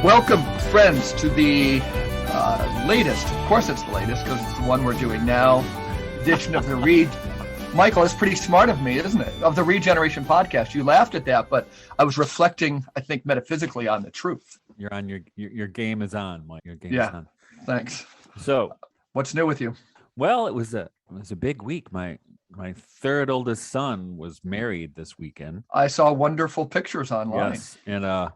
Welcome, friends, to the latest, of course it's the latest because it's the one we're doing now, edition of the Read. Michael, it's pretty smart of me, isn't it? Of the Regeneration podcast. You laughed at that, but I was reflecting, I think, metaphysically on the truth. You're on your game is on, Mike. Your game is on. Thanks. So, what's new with you? Well, it was a big week. My third oldest son was married this weekend. I saw wonderful pictures online. Yes, and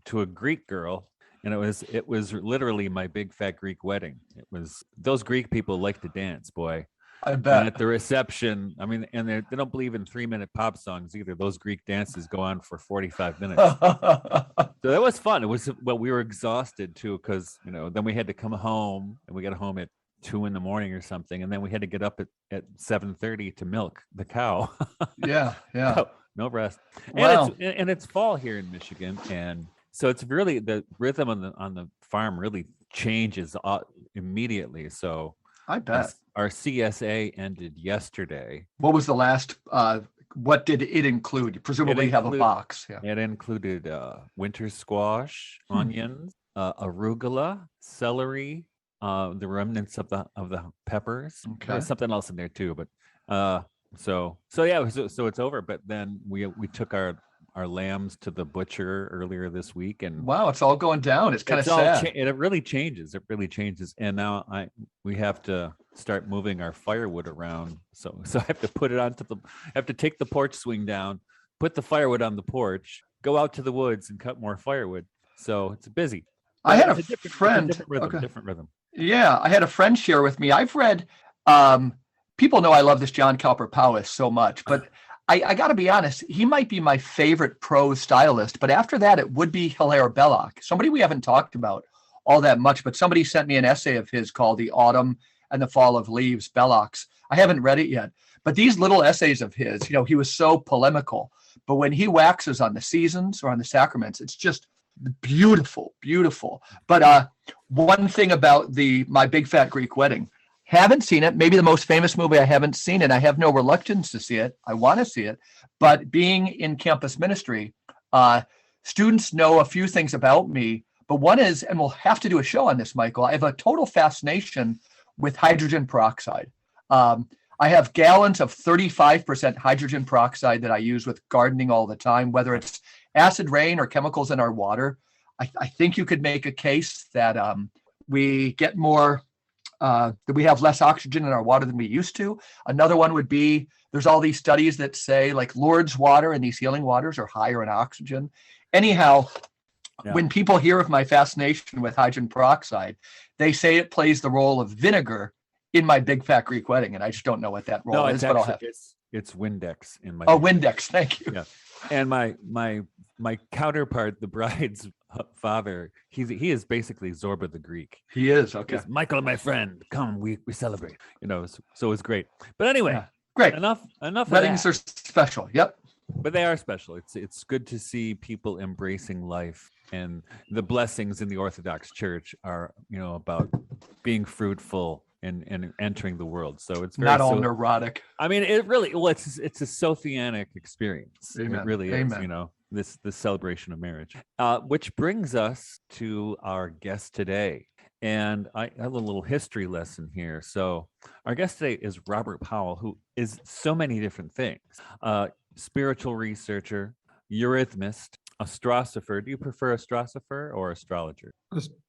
to a Greek girl, and it was literally my big fat Greek wedding. It was, those Greek people like to dance, boy. I bet. And at the reception, I mean, and they don't believe in 3-minute pop songs either. Those Greek dances go on for 45 minutes. So that was fun. It was, well, we were exhausted too, because then we had to come home, and we got home at 2 a.m. or something, and then we had to get up at 7:30 to milk the cow. Yeah. No rest. Wow. And it's fall here in Michigan, and so it's really, the rhythm on the farm really changes immediately. So I bet. Our CSA ended yesterday. What was the last? What did it include? You presumably have a box. Yeah. It included winter squash, onions, arugula, celery, the remnants of the peppers. Okay. There's something else in there too, but so it's over. But then we took our lambs to the butcher earlier this week, and wow, it's all going down. It's kind of sad. It really changes. And now we have to start moving our firewood around. So I have to put it I have to take the porch swing down, put the firewood on the porch, go out to the woods and cut more firewood. So it's busy. I had a friend. Different rhythm. Yeah, I had a friend share with me. I've read. People know I love this John Cowper Powell so much, but I got to be honest, he might be my favorite prose stylist, but after that, it would be Hilaire Belloc, somebody we haven't talked about all that much, but somebody sent me an essay of his called The Autumn and the Fall of Leaves, Belloc's. I haven't read it yet, but these little essays of his, he was so polemical, but when he waxes on the seasons or on the sacraments, it's just beautiful, beautiful. But one thing about My Big Fat Greek Wedding, haven't seen it. Maybe the most famous movie I haven't seen, and I have no reluctance to see it. I want to see it. But being in campus ministry, students know a few things about me. But one is, and we'll have to do a show on this, Michael, I have a total fascination with hydrogen peroxide. I have gallons of 35% hydrogen peroxide that I use with gardening all the time, whether it's acid rain or chemicals in our water. I think you could make a case that we get more... that we have less oxygen in our water than we used to. Another one would be, there's all these studies that say like Lourdes water and these healing waters are higher in oxygen. Anyhow, when people hear of my fascination with hydrogen peroxide, they say it plays the role of vinegar in My Big Fat Greek Wedding, and I just don't know what that role is. It's Windex in my. Oh, Windex, thank you. Yeah, and my counterpart, the bride's father, he is basically Zorba the Greek. He is, okay. Michael, my friend, come, we celebrate. So it's great. But anyway, great. Enough. Weddings are special. Yep. But they are special. It's good to see people embracing life, and the blessings in the Orthodox Church are about being fruitful and entering the world. So it's very, not all neurotic. I mean, it really, it's a Sothianic experience. Amen. It really Amen. is, this celebration of marriage, which brings us to our guest today. And I have a little history lesson here. So our guest today is Robert Powell, who is so many different things. Spiritual researcher, eurythmist, astrosopher. Do you prefer astrosopher or astrologer?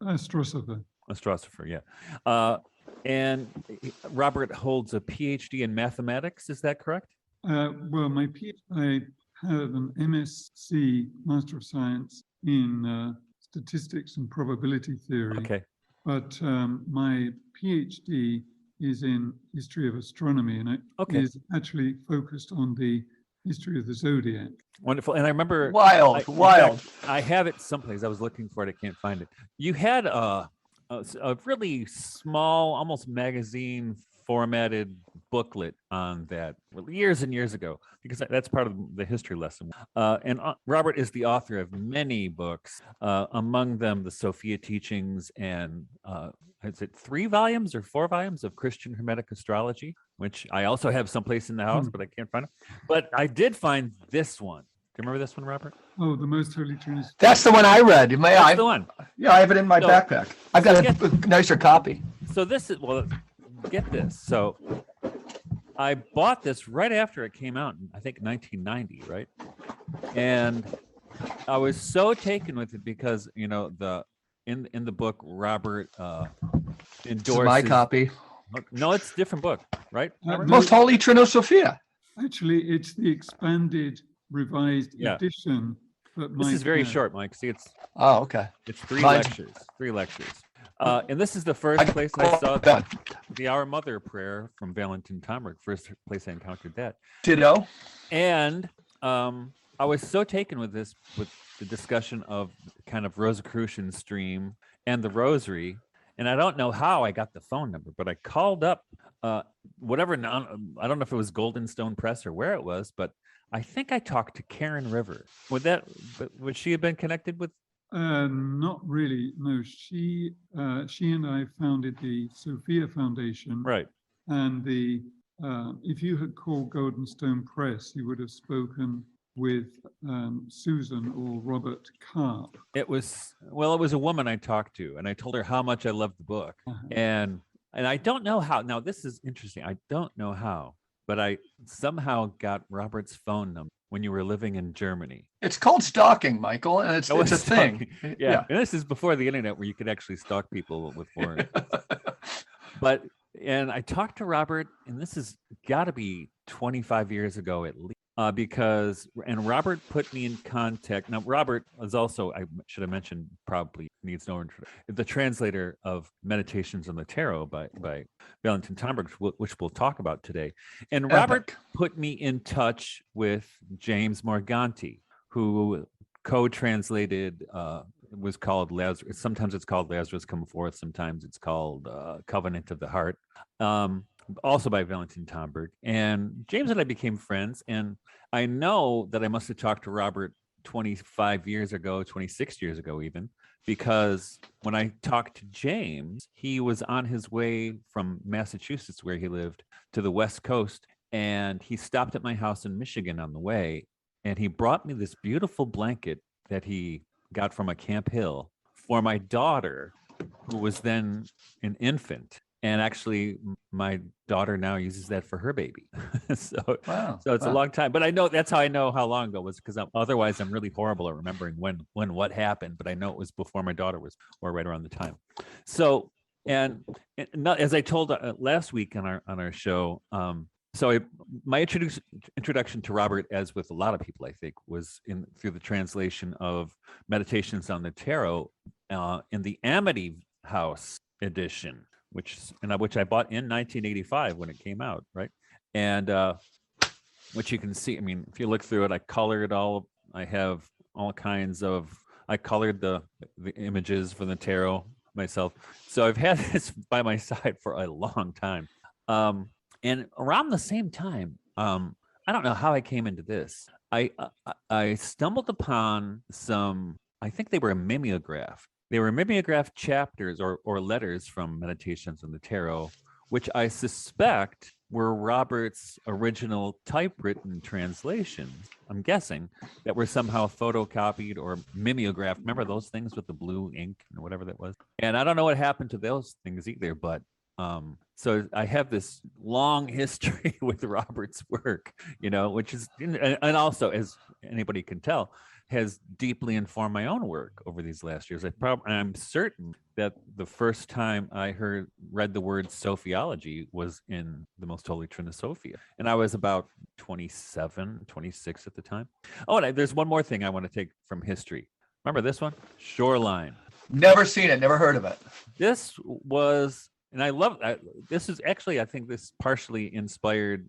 Astrosopher. Astrosopher, yeah. And Robert holds a PhD in mathematics. Is that correct? Well, my PhD, I have an MSc, Master of Science, in statistics and probability theory. Okay. But my PhD is in history of astronomy, and it is actually focused on the history of the Zodiac. Wonderful. And I remember... Wild. I have it someplace. I was looking for it. I can't find it. You had a really small, almost magazine formatted booklet on that years and years ago, because that's part of the history lesson. And Robert is the author of many books, among them the Sophia Teachings and is it 3 volumes or 4 volumes of Christian Hermetic Astrology, which I also have someplace in the house, but I can't find it. But I did find this one you remember this one, Robert? Oh, the Most Holy Trinity. That's the one I read. That's the one. Yeah, I have it in my backpack. I've got a nicer copy. So this is, well, get this. So I bought this right after it came out in, I think, 1990, right? And I was so taken with it because, you know, in the book, Robert endorses. This is my copy. No, it's a different book, right? Most Holy Trinosophia. Actually, it's the expanded, revised Yeah. edition. That This is very short, Mike. See, it's okay. It's three lectures. And this is the first place I saw the Our Mother prayer from Valentin Tomberg. First place I encountered that. Ditto. And I was so taken with this, with the discussion of kind of Rosicrucian stream and the Rosary. And I don't know how I got the phone number, but I called up I don't know if it was Golden Stone Press or where it was, but I think I talked to Karen River. Would she have been connected with? Not really. No, she and I founded the Sophia Foundation. Right. And if you had called Golden Stone Press, you would have spoken with Susan or Robert Karp. It was a woman I talked to, and I told her how much I loved the book. And I don't know how. Now, this is interesting. I don't know how, but I somehow got Robert's phone number when you were living in Germany. It's called stalking, Michael, and it's a thing. Yeah. And this is before the internet where you could actually stalk people with foreign. And I talked to Robert, and this has got to be 25 years ago at least. And Robert put me in contact. Now, Robert is also, I should have mentioned, probably needs no introduction, the translator of Meditations on the Tarot by Valentin Tomberg, which we'll talk about today. And Robert put me in touch with James Morganti, who co-translated, was called Lazarus. Sometimes it's called Lazarus Come Forth. Sometimes it's called Covenant of the Heart. Also by Valentin Tomberg. And James and I became friends. And I know that I must have talked to Robert 26 years ago even, because when I talked to James, he was on his way from Massachusetts, where he lived, to the West Coast. And he stopped at my house in Michigan on the way. And he brought me this beautiful blanket that he got from a Camp Hill for my daughter, who was then an infant. And actually, my daughter now uses that for her baby. So it's a long time. But I know that's how I know how long ago it was, because otherwise I'm really horrible at remembering when what happened. But I know it was before my daughter was, or right around the time. So, and as I told last week on our show, my introduction to Robert, as with a lot of people, I think, was through the translation of Meditations on the Tarot in the Amity House edition, which I bought in 1985 when it came out, right? And which you can see. I mean, if you look through it, I colored all. I have all kinds of. I colored the images for the tarot myself. So I've had this by my side for a long time. And around the same time, I don't know how I came into this. I stumbled upon some. I think they were a mimeograph. They were mimeograph chapters or letters from Meditations on the Tarot, which I suspect were Robert's original typewritten translations, I'm guessing, that were somehow photocopied or mimeographed. Remember those things with the blue ink or whatever that was? And I don't know what happened to those things either, but so I have this long history with Robert's work, which is, and also, as anybody can tell, has deeply informed my own work over these last years. I'm certain that the first time I read the word Sophiology was in the Most Holy Trinosophia. And I was about 27, 26 at the time. Oh, and there's one more thing I want to take from history. Remember this one? Shoreline. Never seen it, never heard of it. This was, and I love that. This is actually, I think this partially inspired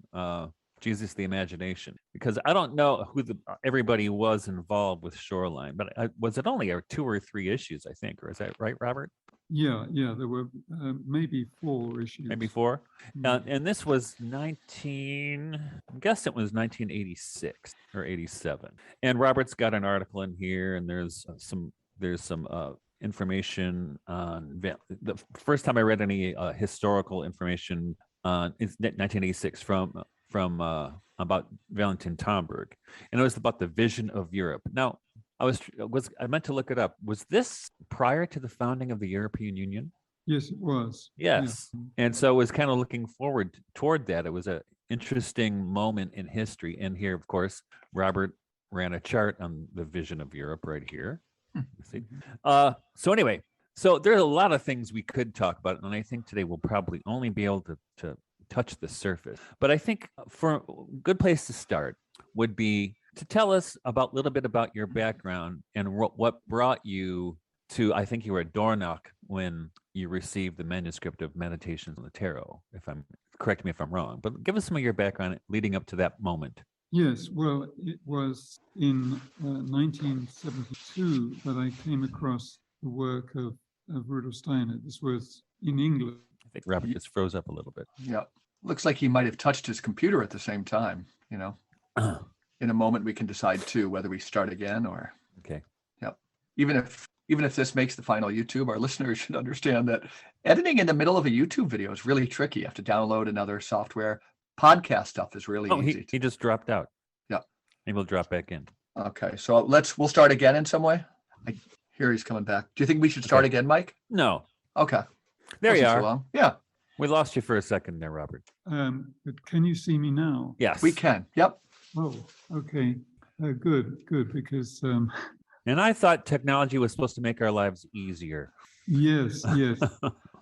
Jesus the Imagination, because I don't know who everybody was involved with Shoreline, but was it only 2 or 3 issues, I think, or is that right, Robert? Yeah, there were maybe 4 issues. Maybe 4. And this was I guess it was 1986 or 87. And Robert's got an article in here, and there's some information on the first time I read any historical information is 1986 from from about Valentin Tomberg, and it was about the vision of Europe. Now, I meant to look it up. Was this prior to the founding of the European Union? Yes, it was. Yes. Yeah. And so I was kind of looking forward toward that. It was an interesting moment in history. And here, of course, Robert ran a chart on the vision of Europe right here. See? So anyway, so there's a lot of things we could talk about. And I think today we'll probably only be able to touch the surface. But I think for a good place to start would be to tell us a little bit about your background and what brought you to, I think you were at Dornoch when you received the manuscript of Meditations on the Tarot, correct me if I'm wrong, but give us some of your background leading up to that moment. Yes, well, it was in 1972 that I came across the work of Rudolf Steiner. This was in England. I think Robert just froze up a little bit. Yeah, looks like he might have touched his computer at the same time, In a moment, we can decide too whether we start again or. Okay. Yep. Even if this makes the final YouTube, our listeners should understand that editing in the middle of a YouTube video is really tricky. You have to download another software. Podcast stuff is really easy. He just dropped out. Yeah. Maybe we'll drop back in. Okay, so we'll start again in some way. I hear he's coming back. Do you think we should start again, Mike? No. Okay. There you are. So yeah. We lost you for a second there, Robert. But can you see me now? Yes. We can. Yep. Oh, okay. Good, because... And I thought technology was supposed to make our lives easier. Yes.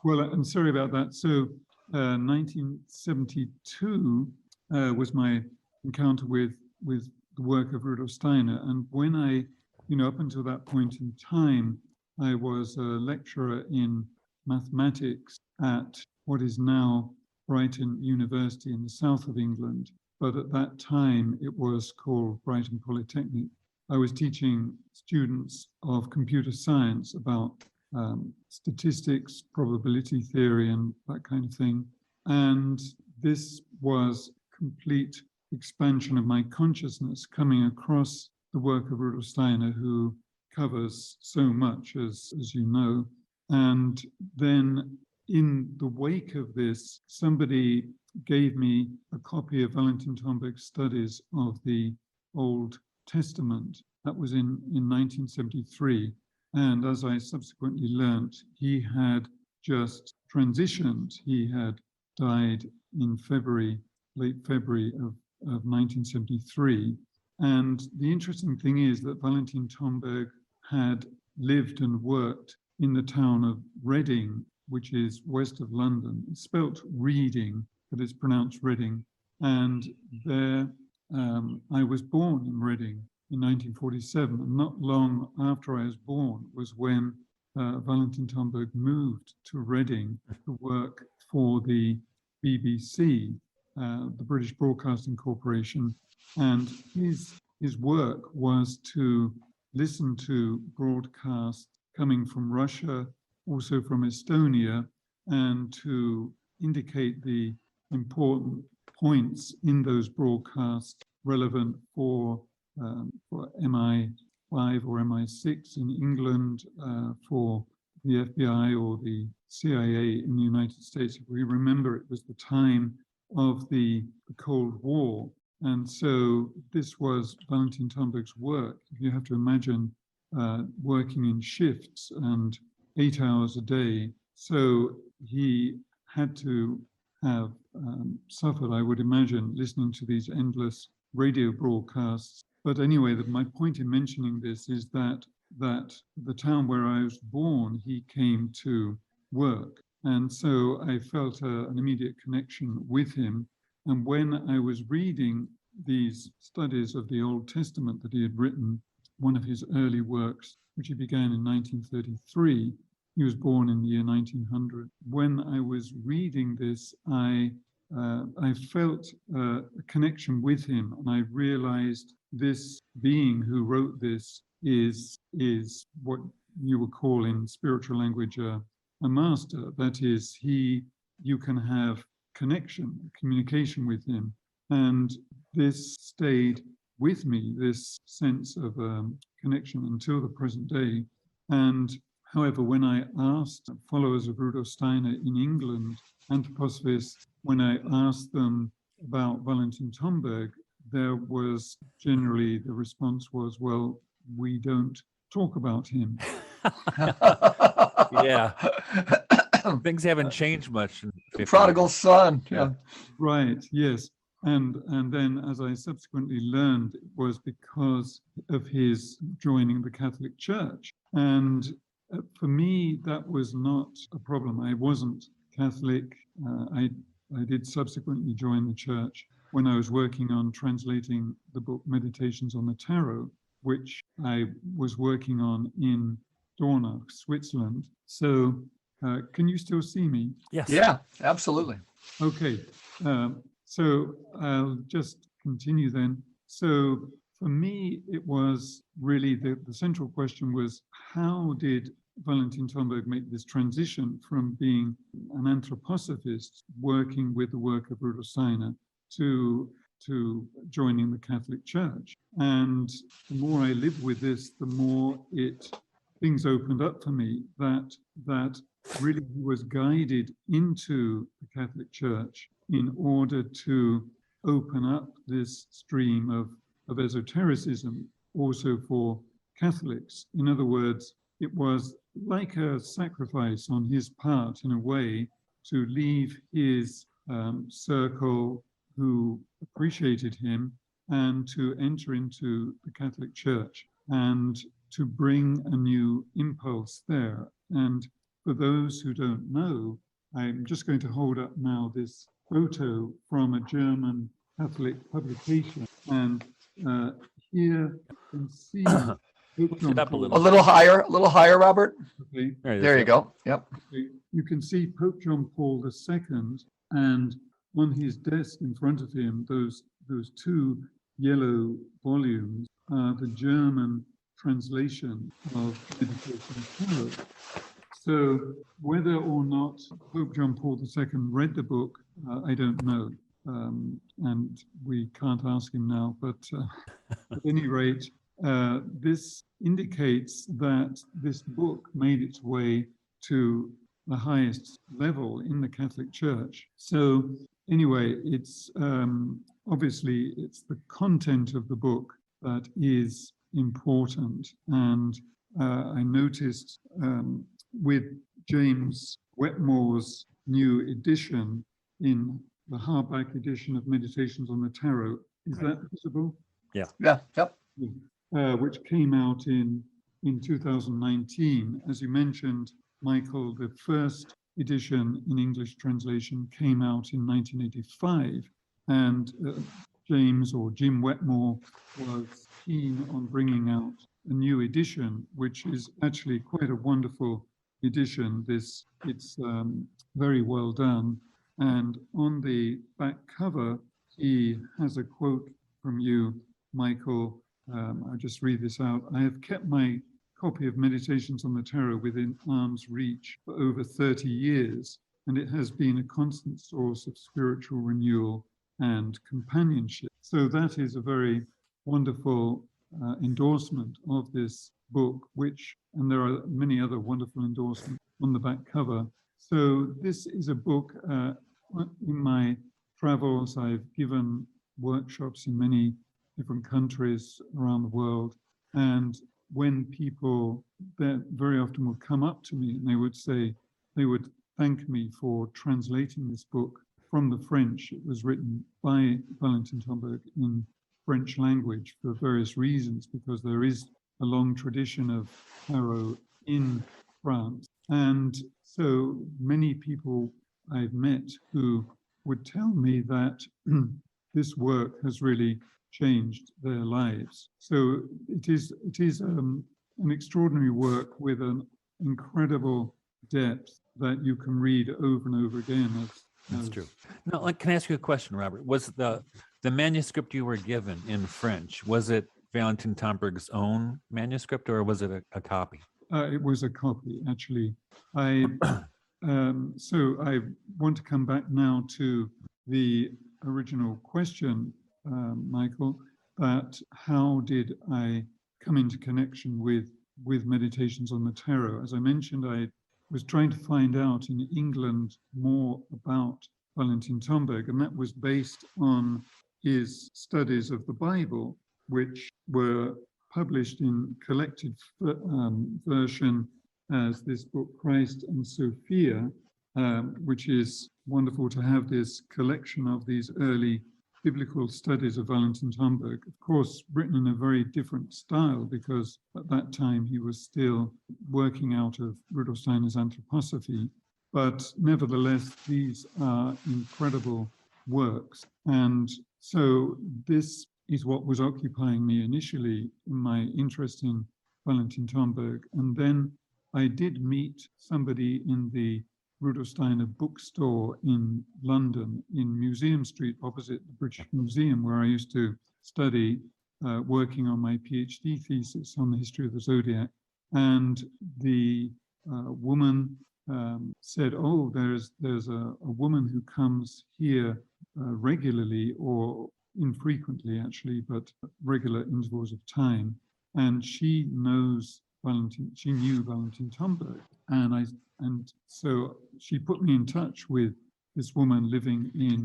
Well, I'm sorry about that. So 1972 was my encounter with the work of Rudolf Steiner. And when I, up until that point in time, I was a lecturer in mathematics at what is now Brighton University in the south of England. But at that time, it was called Brighton Polytechnic. I was teaching students of computer science about statistics, probability theory, and that kind of thing. And this was complete expansion of my consciousness coming across the work of Rudolf Steiner, who covers so much, as you know. And then in the wake of this, somebody gave me a copy of Valentin Tomberg's studies of the Old Testament. That was in 1973. And as I subsequently learnt, he had just transitioned. He had died in late February of 1973. And the interesting thing is that Valentin Tomberg had lived and worked in the town of Reading, which is west of London. It's spelt Reading, but it's pronounced Reading. And there I was born in Reading in 1947. And not long after I was born was when Valentin Tomberg moved to Reading to work for the BBC, the British Broadcasting Corporation. And his work was to listen to broadcasts coming from Russia, also from Estonia, and to indicate the important points in those broadcasts relevant for MI5 or MI6 in England, for the FBI or the CIA in the United States. If we remember, it was the time of the Cold War. And so this was Valentin Tomberg's work. You have to imagine working in shifts and 8 hours a day. So he had to have suffered, I would imagine, listening to these endless radio broadcasts. But anyway, my point in mentioning this is that the town where I was born, he came to work. And so I felt an immediate connection with him. And when I was reading these studies of the Old Testament that he had written, one of his early works, which he began in 1933, he was born in the year 1900. When I was reading this, I felt a connection with him, and I realized this being who wrote this is what you would call in spiritual language a master. That is, you can have communication with him. And this stayed with me, this sense of connection, until the present day. And however, when I asked followers of Rudolf Steiner in England, anthroposophists, when I asked them about Valentin Tomberg, there was generally the response was, well, we don't talk about him. Yeah. Things haven't changed much. In 50 Prodigal years. son. Yeah. Right, yes. And then, as I subsequently learned, it was because of his joining the Catholic Church. And for me, that was not a problem. I wasn't Catholic. I did subsequently join the church when I was working on translating the book Meditations on the Tarot, which I was working on in Dornach, Switzerland. So can you still see me? Yes. Yeah, absolutely. Okay. So I'll just continue then. So for me, it was really the central question was, how did Valentin Tomberg make this transition from being an anthroposophist working with the work of Rudolf Steiner to joining the Catholic Church? And the more I lived with this, the more things opened up for me that really he was guided into the Catholic Church in order to open up this stream of esotericism also for Catholics. In other words, it was like a sacrifice on his part, in a way, to leave his circle who appreciated him and to enter into the Catholic Church and to bring a new impulse there. And for those who don't know, I'm just going to hold up now this photo from a German Catholic publication. And here you can see Pope John it up a Paul. little. A little higher, Robert. Okay. There you go. Yep. You can see Pope John Paul II, and on his desk in front of him, those two yellow volumes are the German translation of Meditation Tarot. So whether or not Pope John Paul II read the book, I don't know. And we can't ask him now, but at any rate, this indicates that this book made its way to the highest level in the Catholic Church. So anyway, it's obviously it's the content of the book that is important. And I noticed with James Wetmore's new edition in the hardback edition of Meditations on the Tarot, is that visible? Yeah. Yeah. Yep. Which came out in 2019. As you mentioned, Michael, the first edition in English translation came out in 1985, and James or Jim Wetmore was keen on bringing out a new edition, which is actually quite a wonderful edition. It's very well done. And on the back cover, he has a quote from you, Michael. I'll just read this out. I have kept my copy of Meditations on the Tarot within arm's reach for over 30 years, and it has been a constant source of spiritual renewal and companionship. So that is a very wonderful endorsement of this book, and there are many other wonderful endorsements on the back cover. So this is a book. In my travels, I've given workshops in many different countries around the world. And when people that very often would come up to me and they would thank me for translating this book from the French. It was written by Valentin Tomberg in French language for various reasons, because there is a long tradition of tarot in France. And so many people I've met who would tell me that this work has really changed their lives. So it is an extraordinary work with an incredible depth that you can read over and over again. That's true. Now, can I ask you a question, Robert? Was the manuscript you were given in French, was it Valentin Tomberg's own manuscript, or was it a copy? It was a copy, actually. So I want to come back now to the original question, Michael, that how did I come into connection with Meditations on the Tarot? As I mentioned, I was trying to find out in England more about Valentin Tomberg, and that was based on his studies of the Bible, which were published in collected version as this book, Christ and Sophia, which is wonderful to have this collection of these early biblical studies of Valentin Tomberg, of course, written in a very different style, because at that time he was still working out of Rudolf Steiner's anthroposophy. But nevertheless, these are incredible works. And so this is what was occupying me initially in my interest in Valentin Tomberg. And then I did meet somebody in the Rudolf Steiner bookstore in London, in Museum Street, opposite the British Museum, where I used to study, working on my PhD thesis on the history of the Zodiac. And the woman said, "Oh, there's a woman who comes here regularly, or infrequently actually, but regular intervals of time, and she knows Valentin. She knew Valentin Tomberg." And so she put me in touch with this woman living in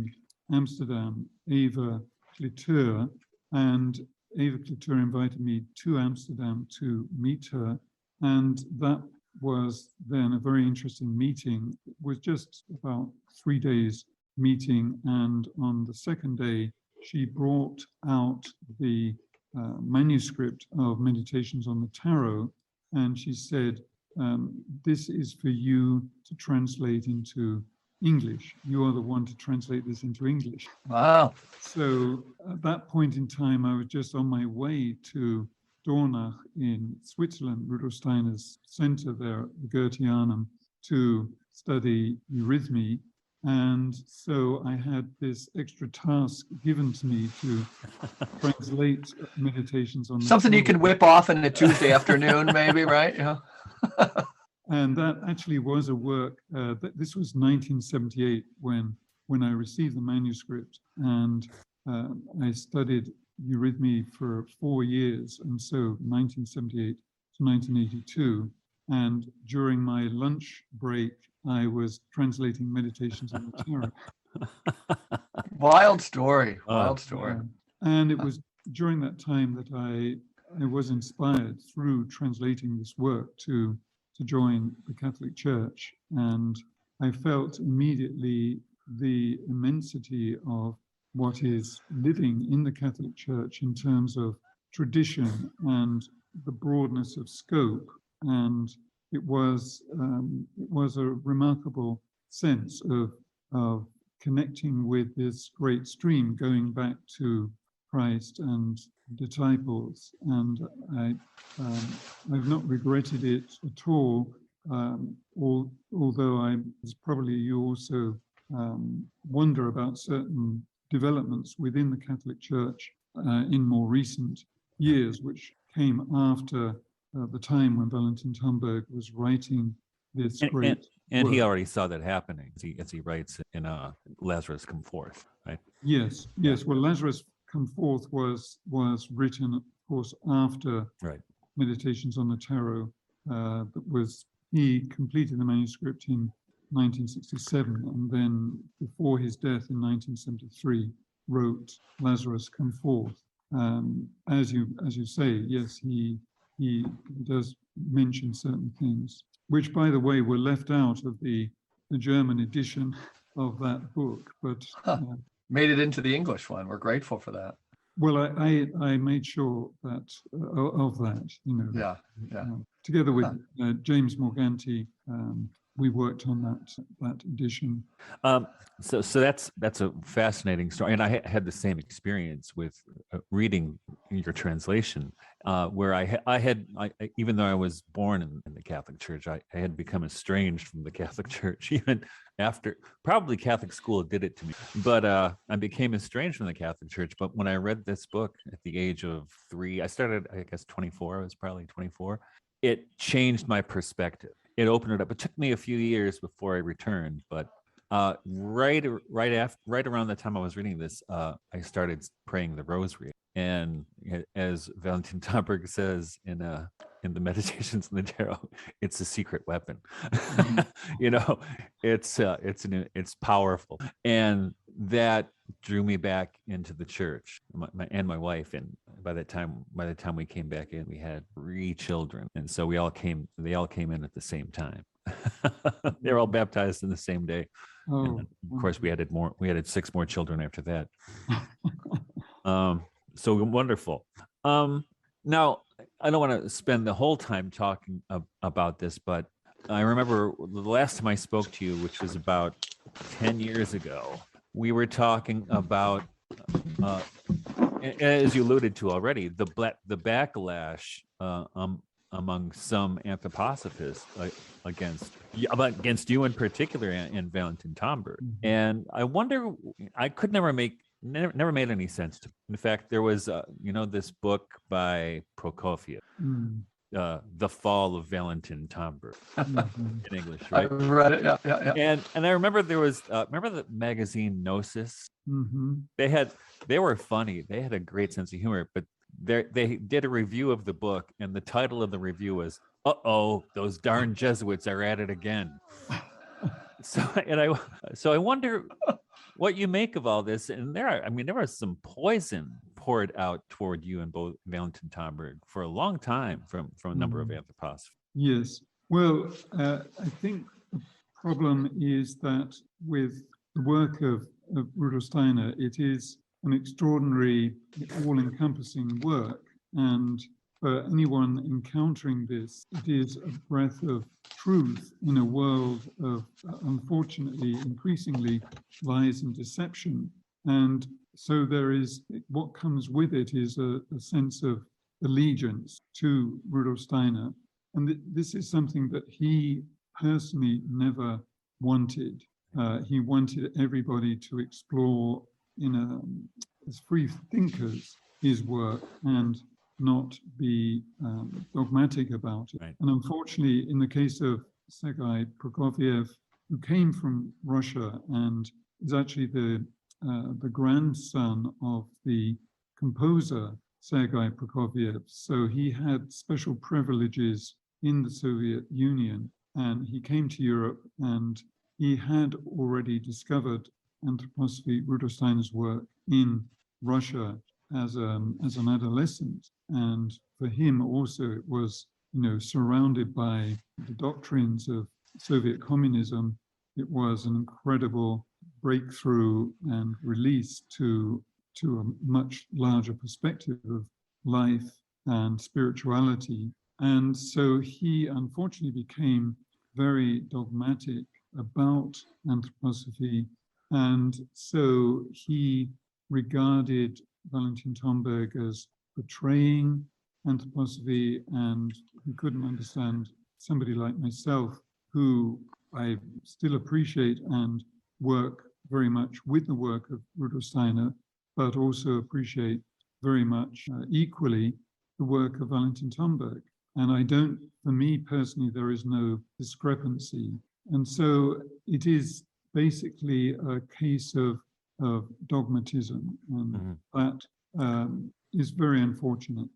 Amsterdam, Eva Cliteur, and Eva Cliteur invited me to Amsterdam to meet her. And that was then a very interesting meeting. It was just about 3 days meeting. And on the second day, she brought out the manuscript of Meditations on the Tarot. And she said, "This is for you to translate into English. You are the one to translate this into English." Wow. So at that point in time, I was just on my way to Dornach in Switzerland, Rudolf Steiner's center there, the Goetheanum, to study eurythmy. And so I had this extra task given to me to translate Meditations on the Something you Tarot. can whip off in a Tuesday afternoon, maybe, right? Yeah. And that actually was a work, this was 1978 when I received the manuscript, and I studied eurythmy for 4 years, and so 1978 to 1982. And during my lunch break, I was translating Meditations on the Tarot. Wild story. Wild story. And it was during that time that I was inspired through translating this work to join the Catholic Church. And I felt immediately the immensity of what is living in the Catholic Church in terms of tradition and the broadness of scope. And it was a remarkable sense of connecting with this great stream, going back to Christ and disciples. And I've not regretted it at all, although as probably you also wonder about certain developments within the Catholic Church in more recent years, which came after the time when Valentin Tomberg was writing this great and work. he already saw that happening as he writes in Lazarus Come Forth, right? Yes. Well, Lazarus Come Forth was written, of course, after Meditations on the Tarot. He completed the manuscript in 1967, and then before his death in 1973, wrote Lazarus Come Forth. As you say, yes, he does mention certain things, which, by the way, were left out of the German edition of that book, but made it into the English one. We're grateful for that. Well, I made sure that of that, Yeah. Together with James Morganti, we worked on that edition. So that's a fascinating story, and I had the same experience with reading your translation, where I had even though I was born in the Catholic Church, I had become estranged from the Catholic Church even after probably Catholic school did it to me. But I became estranged from the Catholic Church. But when I read this book at the age of 3, I started, I guess, 24. I was probably 24. It changed my perspective. It opened it up. It took me a few years before I returned, but right around the time I was reading this, I started praying the Rosary, and as Valentin Tomberg says in the Meditations in the Tarot, it's a secret weapon. You know, it's powerful, and that drew me back into the church. My wife, and by the time we came back in, we had 3 children, and so they all came in at the same time. They were all baptized in the same day. Oh, And of course, we added 6 more children after that. So wonderful. Now, I don't want to spend the whole time talking about this, but I remember the last time I spoke to you, which was about 10 years ago, we were talking about, as you alluded to already, the backlash among some anthroposophists against you in particular, and Valentin Tomberg. Mm-hmm. And I wonder, I could never made any sense to me. In fact, there was this book by Prokofiev, The Fall of Valentin Tomberg, in English, right? I read it. Yeah. And I remember there was remember the magazine Gnosis? Mm-hmm. They were funny. They had a great sense of humor, but they did a review of the book, and the title of the review was "Uh-oh, those darn Jesuits are at it again." So I wonder what you make of all this. And there was some poison poured out toward you and both Valentin Tomberg for a long time from a number of anthroposophists. Yes. Well, I think the problem is that with the work of Rudolf Steiner, it is an extraordinary, all-encompassing work. And for anyone encountering this, it is a breath of truth in a world of, unfortunately, increasingly lies and deception. And so what comes with it is a sense of allegiance to Rudolf Steiner. And this is something that he personally never wanted. He wanted everybody to explore as free thinkers his work and not be dogmatic about it. Right. And unfortunately, in the case of Sergei Prokofiev, who came from Russia and is actually the grandson of the composer Sergei Prokofiev, so he had special privileges in the Soviet Union, and he came to Europe, and he had already discovered anthroposophy, Rudolf Steiner's work, in Russia as an adolescent. And for him also, it was, surrounded by the doctrines of Soviet communism. It was an incredible breakthrough and release to a much larger perspective of life and spirituality. And so he unfortunately became very dogmatic about anthroposophy. And so he regarded Valentin Tomberg as betraying anthroposophy, and he couldn't understand somebody like myself, who I still appreciate and work very much with the work of Rudolf Steiner, but also appreciate very much equally the work of Valentin Tomberg. And for me personally, there is no discrepancy. And so it is basically a case of dogmatism, and that is very unfortunate.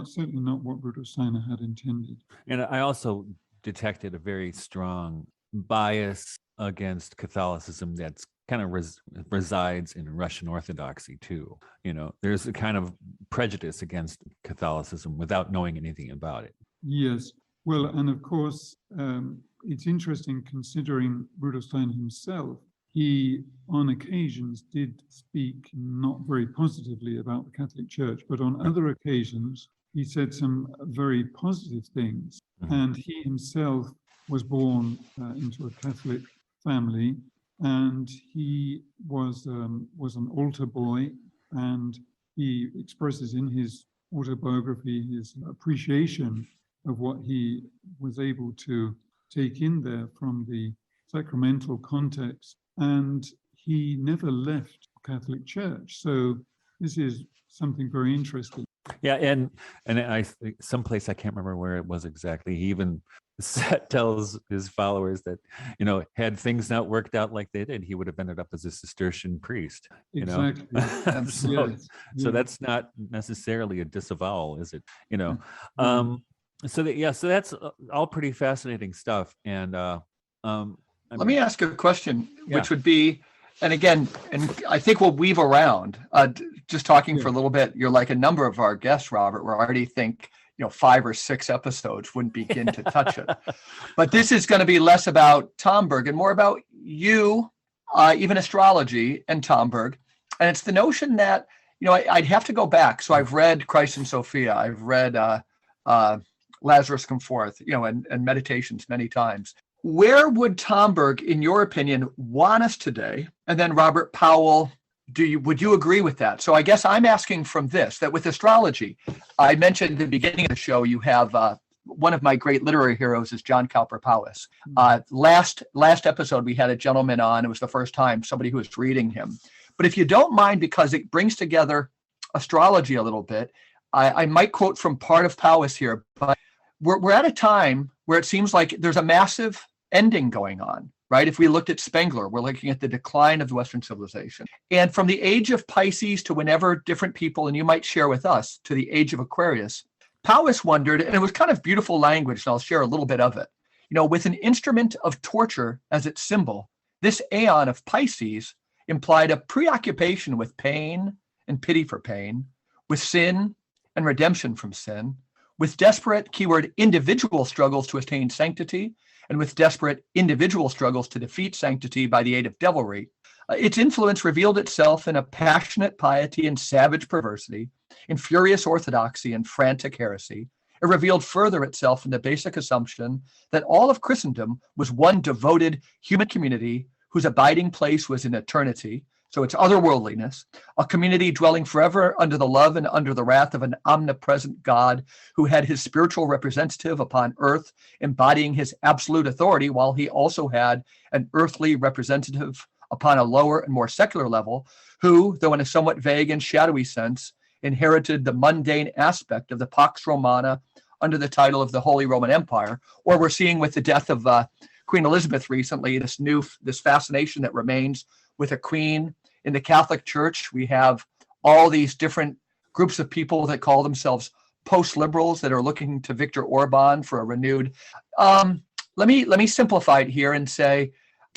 Certainly not what Rudolf Steiner had intended. And I also detected a very strong bias against Catholicism that's kind of resides in Russian Orthodoxy too. There's a kind of prejudice against Catholicism without knowing anything about it. Yes. Well, and of course, it's interesting considering Rudolf Steiner himself. He, on occasions, did speak not very positively about the Catholic Church, but on other occasions, he said some very positive things. Mm-hmm. And he himself was born into a Catholic family, and he was an altar boy, and he expresses in his autobiography his appreciation of what he was able to take in there from the sacramental context. And he never left the Catholic Church. So this is something very interesting. Yeah, and I someplace, I can't remember where it was exactly, he even Set tells his followers that, had things not worked out like they did, he would have ended up as a Cistercian priest. Exactly. So, Yes. so Yeah. that's not necessarily a disavowal, is it? Right. So that's all pretty fascinating stuff. And Let me ask a question, Yeah. which would be, and again, and I think we'll weave around, just talking for a little bit. You're like a number of our guests, Robert, where I already think, 5 or 6 episodes wouldn't begin to touch it. But this is going to be less about Tomberg and more about you, even astrology and Tomberg. And it's the notion that, I'd have to go back. So I've read Christ and Sophia. I've read Lazarus Come Forth, and Meditations many times. Where would Tomberg, in your opinion, want us today? And then Robert Powell, would you agree with that? So I guess I'm asking from this, that with astrology, I mentioned at the beginning of the show, you have one of my great literary heroes is John Cowper Powys. Last episode, we had a gentleman on. It was the first time, somebody who was reading him. But if you don't mind, because it brings together astrology a little bit, I might quote from part of Powys here, but we're at a time where it seems like there's a massive ending going on, right? If we looked at Spengler, we're looking at the decline of the Western civilization. And from the age of Pisces to whenever different people, and you might share with us, to the age of Aquarius, Powys wondered, and it was kind of beautiful language, and I'll share a little bit of it. With an instrument of torture as its symbol, this aeon of Pisces implied a preoccupation with pain and pity for pain, with sin and redemption from sin, with desperate, keyword, individual struggles to attain sanctity, and with desperate individual struggles to defeat sanctity by the aid of devilry. Its influence revealed itself in a passionate piety and savage perversity, in furious orthodoxy and frantic heresy. It revealed further itself in the basic assumption that all of Christendom was one devoted human community whose abiding place was in eternity, so it's otherworldliness, a community dwelling forever under the love and under the wrath of an omnipresent God who had his spiritual representative upon earth, embodying his absolute authority, while he also had an earthly representative upon a lower and more secular level, who, though in a somewhat vague and shadowy sense, inherited the mundane aspect of the Pax Romana under the title of the Holy Roman Empire. Or we're seeing with the death of Queen Elizabeth recently, this fascination that remains with a queen. In the Catholic Church, we have all these different groups of people that call themselves post-liberals that are looking to Viktor Orban for a renewed. Let me simplify it here and say,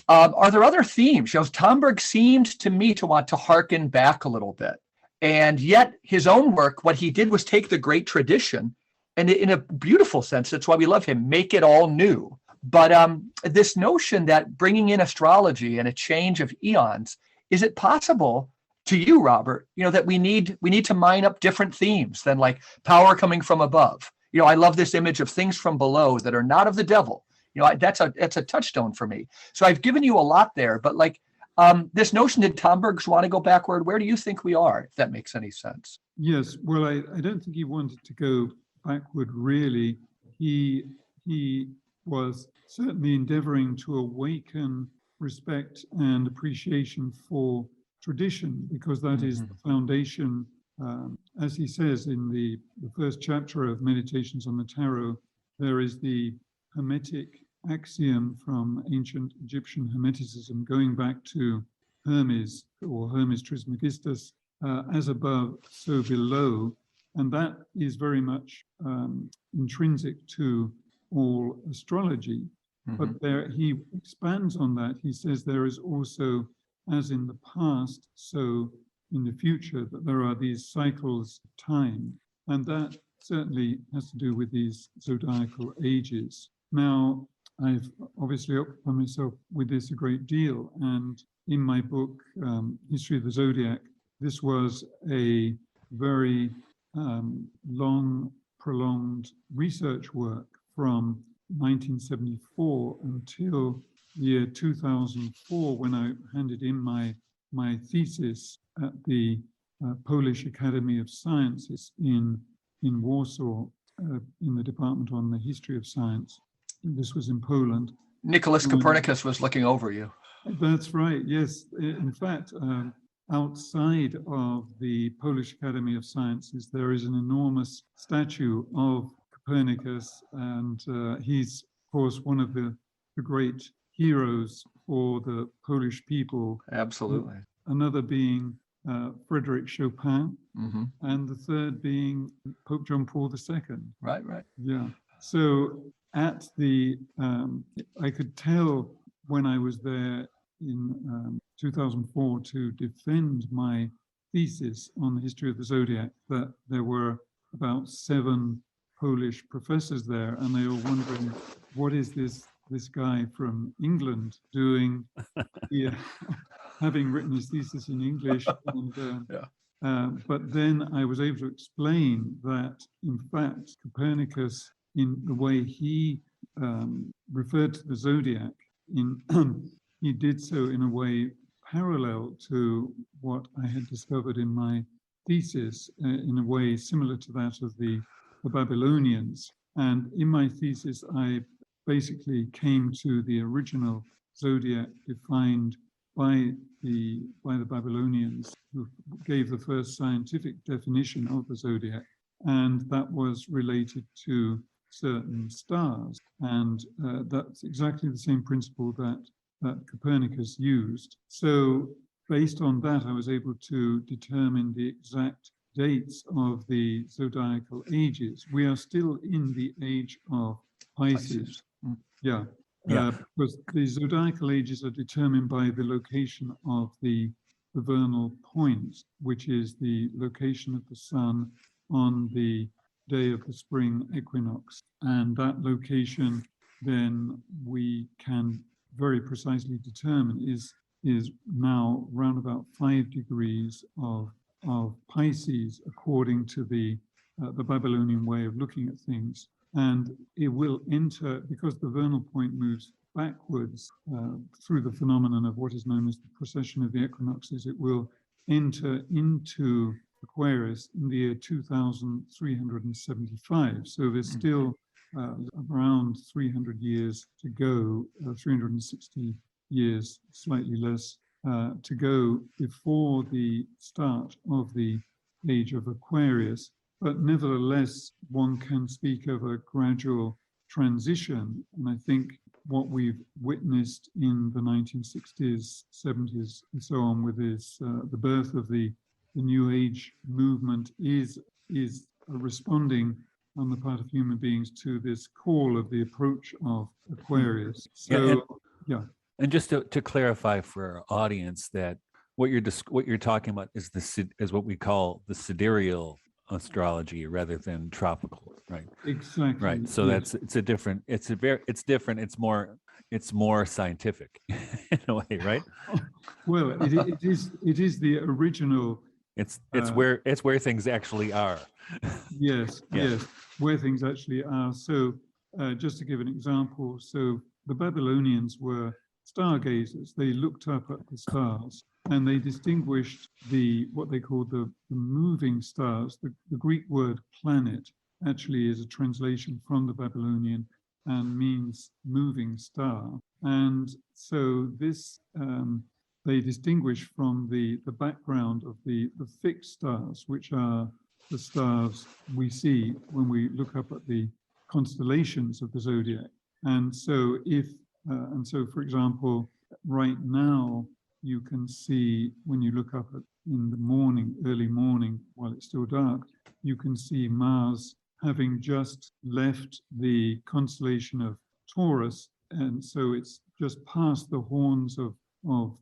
are there other themes? Tomberg seemed to me to want to hearken back a little bit. And yet his own work, what he did was take the great tradition and in a beautiful sense, that's why we love him, make it all new. But this notion that bringing in astrology and a change of eons, is it possible to you, Robert, that we need to mine up different themes than like power coming from above? I love this image of things from below that are not of the devil. That's a touchstone for me. So I've given you a lot there, but like this notion, did Tomberg's want to go backward? Where do you think we are, if that makes any sense? Yes. Well, I don't think he wanted to go backward, really. He was certainly endeavoring to awaken respect and appreciation for tradition, because that is the foundation, as he says in the first chapter of Meditations on the Tarot. There is the Hermetic axiom from ancient Egyptian Hermeticism, going back to Hermes or Hermes Trismegistus, as above, so below. And that is very much intrinsic to all astrology. But there he expands on that. He says there is also, as in the past, so in the future, that there are these cycles of time. And that certainly has to do with these zodiacal ages. Now, I've obviously occupied myself with this a great deal. And in my book, History of the Zodiac, this was a very long, prolonged research work from 1974 until the year 2004, when I handed in my thesis at the Polish Academy of Sciences in Warsaw, in the department on the history of science. This was in Poland. Nicholas Copernicus was looking over you. That's right, yes. In fact, outside of the Polish Academy of Sciences, there is an enormous statue of Copernicus, and he's course, one of the great heroes for the Polish people. Absolutely. Another being Frederick Chopin, Hmm. and the third being Pope John Paul II. Right, right. Yeah. So at the, I could tell when I was there in 2004 to defend my thesis on the history of the zodiac that there were about 7 Polish professors there, and they were wondering, what is this guy from England doing here, having written his thesis in English? And, but then I was able to explain that, in fact, Copernicus, in the way he referred to the zodiac, he did so in a way parallel to what I had discovered in my thesis, in a way similar to that of the Babylonians. And in my thesis, I basically came to the original zodiac defined by the Babylonians, who gave the first scientific definition of the zodiac, and that was related to certain stars. And that's exactly the same principle that Copernicus used. So based on that, I was able to determine the exact dates of the zodiacal ages. We are still in the age of Pisces. Yeah. Because the zodiacal ages are determined by the location of the vernal point, which is the location of the sun on the day of the spring equinox. And that location, then we can very precisely determine is now round about 5 degrees of Pisces, according to the Babylonian way of looking at things. And it will enter, because the vernal point moves backwards through the phenomenon of what is known as the precession of the equinoxes, it will enter into Aquarius in the year 2375. So there's still around 300 years to go, 360 years, slightly less, to go before the start of the age of Aquarius. But nevertheless, one can speak of a gradual transition. And I think what we've witnessed in the 1960s, 70s, and so on, with this, the birth of the New Age movement is responding on the part of human beings to this call of the approach of Aquarius. So, yeah. And just to clarify for our audience, that what you're talking about is what we call the sidereal astrology rather than tropical, right? Exactly. Right. So yes. it's different. It's more scientific in a way, right? Well, it is the original. It's where things actually are. Yes, yes, where things actually are. So just to give an example, so the Babylonians were stargazers. They looked up at the stars and they distinguished what they called the moving stars. The Greek word planet actually is a translation from the Babylonian and means moving star. And so this they distinguish from the background of the fixed stars, which are the stars we see when we look up at the constellations of the zodiac. And so for example, right now, you can see when you look up in the morning, early morning, while it's still dark, you can see Mars having just left the constellation of Taurus. And so it's just past the horns of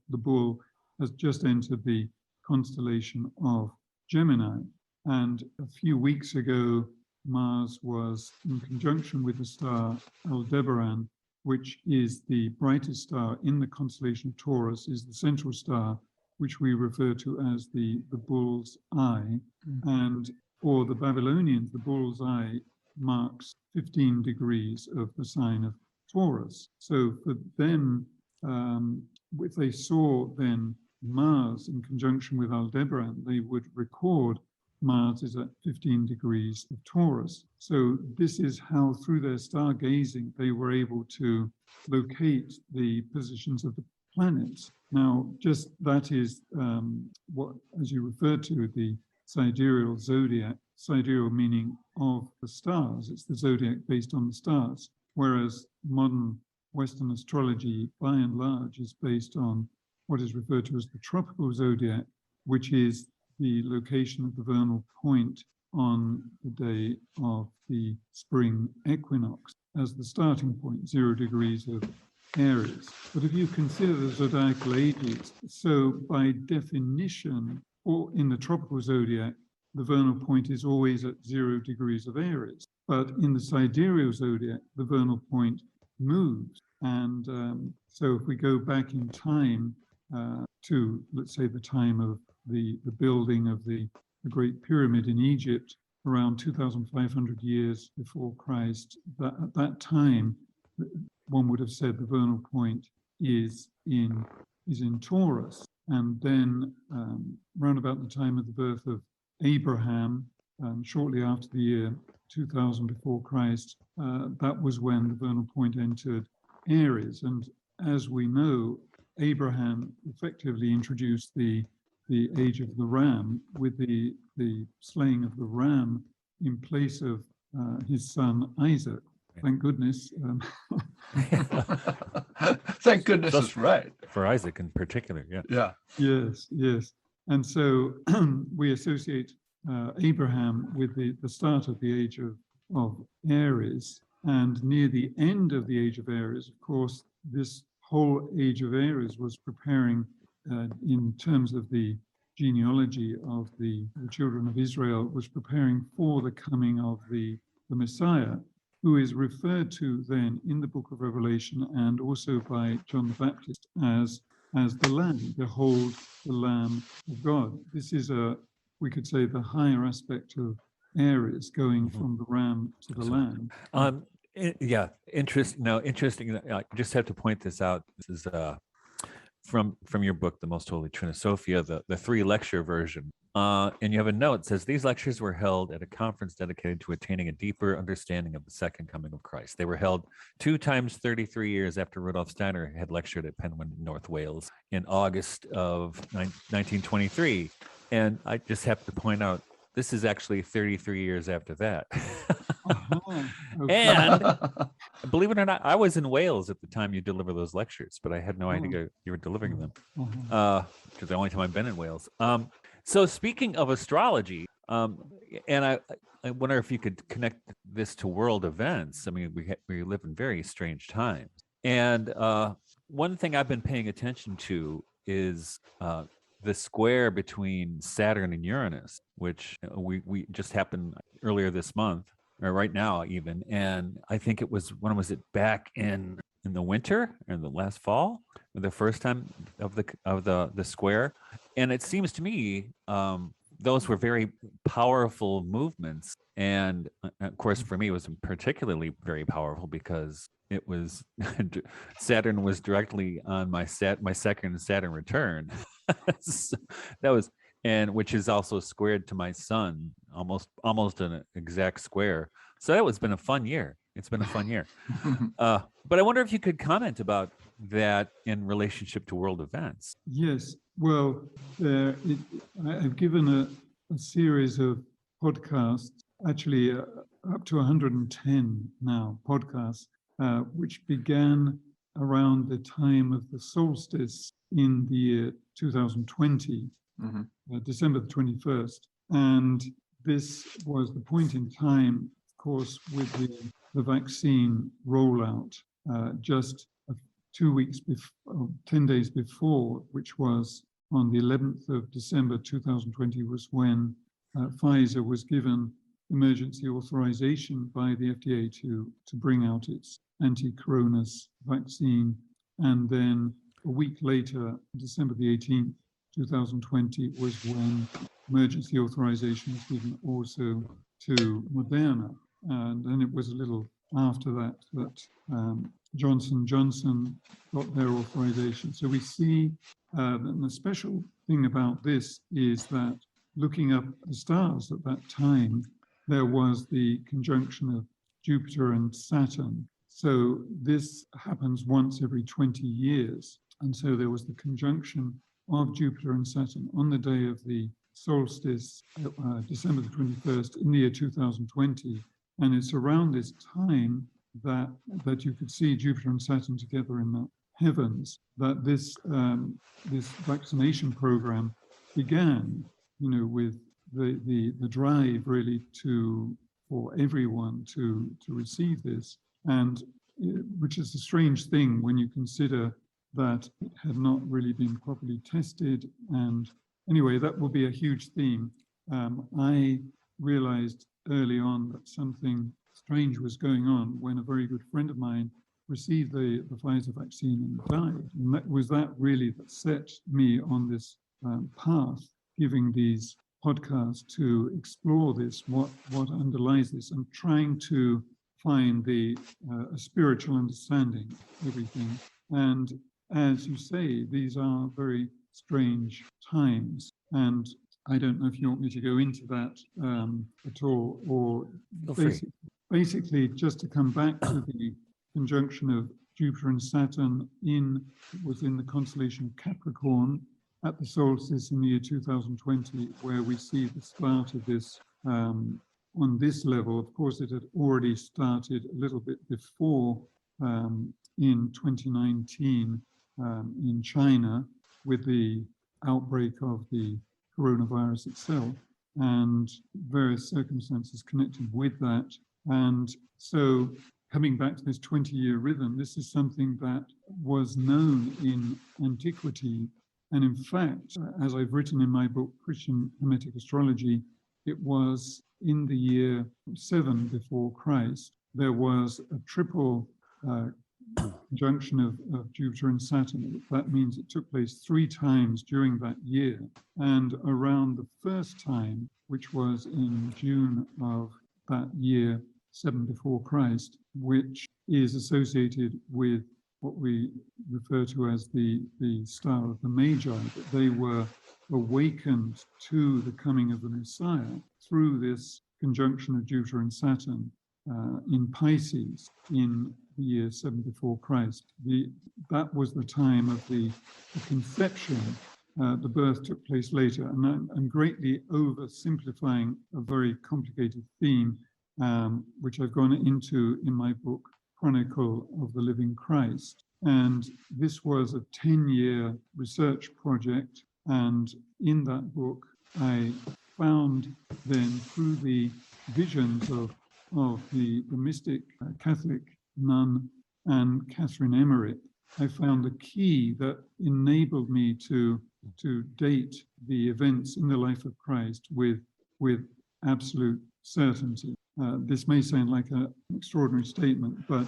the bull, has just entered the constellation of Gemini. And a few weeks ago, Mars was in conjunction with the star Aldebaran, which is the brightest star in the constellation of Taurus, is the central star, which we refer to as the bull's eye. And for the Babylonians, the bull's eye marks 15 degrees of the sign of Taurus. So for them, if they saw then Mars in conjunction with Aldebaran, they would record Mars is at 15 degrees of Taurus. So this is how, through their stargazing, they were able to locate the positions of the planets. Now, just that is what, as you referred to, the sidereal zodiac, sidereal meaning of the stars. It's the zodiac based on the stars. whereas modern Western astrology, by and large, is based on what is referred to as the tropical zodiac, which is the location of the vernal point on the day of the spring equinox as the starting point, 0 degrees of Aries. But if you consider the zodiacal ages, so by definition, or in the tropical zodiac, the vernal point is always at 0 degrees of Aries. But in the sidereal zodiac, the vernal point moves. And so if we go back in time to, let's say, the time of the building of the Great Pyramid in Egypt, around 2,500 years before Christ, at that time, one would have said the vernal point is in Taurus. And then round about the time of the birth of Abraham, shortly after the year 2000 before Christ, that was when the vernal point entered Aries. And as we know, Abraham effectively introduced the age of the ram with the slaying of the ram in place of his son Isaac. Thank goodness. Thank goodness is right. For Isaac in particular, yeah. Yeah. Yes, yes. And so we associate Abraham with the start of the age of Aries. And near the end of the age of Aries, of course, this whole age of Aries was preparing in terms of the genealogy of the children of Israel, was preparing for the coming of the Messiah, who is referred to then in the book of Revelation and also by John the Baptist as the Lamb. Behold, the Lamb of God. This is we could say, the higher aspect of Aries, going from the ram to the lamb. Yeah, interesting. No, interesting. I just have to point this out. This is from your book, The Most Holy Trinisophia, the 3-lecture version. And you have a note that says, these lectures were held at a conference dedicated to attaining a deeper understanding of the second coming of Christ. They were held 2 times 33 years after Rudolf Steiner had lectured at Penwyn, North Wales in August of 1923. And I just have to point out, this is actually 33 years after that. And believe it or not, I was in Wales at the time you deliver those lectures, but I had no idea you were delivering them, because the only time I've been in Wales. So speaking of astrology, and I wonder if you could connect this to world events. I mean, we live in very strange times. And one thing I've been paying attention to is the square between Saturn and Uranus, which we just happened earlier this month, or right now even. And I think it was, when was it, back in the winter or the last fall, the first time of the square. And it seems to me those were very powerful movements. And of course, for me, it was particularly very powerful because it was Saturn was directly on my second Saturn return. So that was, and which is also squared to my sun, almost an exact square. So that has been a fun year. It's been a fun year. But I wonder if you could comment about that in relationship to world events. Yes. Well, I've given a series of podcasts, actually up to 110 now podcasts, which began around the time of the solstice in the year 2020, December the 21st. And this was the point in time, of course, with the vaccine rollout, just 2 weeks before, 10 days before, which was on the 11th of December 2020, was when Pfizer was given emergency authorization by the FDA to bring out its anti-coronavirus vaccine. And then a week later, December the 18th, 2020, was when emergency authorization was given also to Moderna. And then it was a little after that Johnson & Johnson got their authorization. So we see, and the special thing about this is that looking up the stars at that time, there was the conjunction of Jupiter and Saturn. So this happens once every 20 years. And so there was the conjunction of Jupiter and Saturn on the day of the solstice, December the 21st in the year 2020. And it's around this time that you could see Jupiter and Saturn together in the heavens, that this vaccination program began, with the drive really for everyone to receive this, and which is a strange thing when you consider that it had not really been properly tested. And anyway, that will be a huge theme. I realized early on that something strange was going on when a very good friend of mine received the Pfizer vaccine and died. And that was really that set me on this path, giving these podcasts to explore this, what underlies this, and trying to find a spiritual understanding of everything. And as you say, these are very strange times. And I don't know if you want me to go into that at all, or basically just to come back to the conjunction of Jupiter and Saturn was in the constellation of Capricorn at the solstice in the year 2020, where we see the start of this on this level. Of course, it had already started a little bit before in 2019 in China with the outbreak of the coronavirus itself and various circumstances connected with that. And so coming back to this 20-year rhythm, this is something that was known in antiquity. And in fact, as I've written in my book, Christian Hermetic Astrology, it was in the year 7 before Christ, there was a triple conjunction of Jupiter and Saturn. That means it took place 3 times during that year. And around the first time, which was in June of that year, 7 before Christ, which is associated with what we refer to as the star of the Magi, that they were awakened to the coming of the Messiah through this conjunction of Jupiter and Saturn in Pisces in the year 7 before Christ. That was the time of the conception. The birth took place later, and I'm greatly oversimplifying a very complicated theme, which I've gone into in my book, Chronicle of the Living Christ. And this was a 10-year research project. And in that book, I found then through the visions of the mystic Catholic nun Anne Catherine Emmerich, I found the key that enabled me to date the events in the life of Christ with absolute certainty. This may sound like an extraordinary statement, but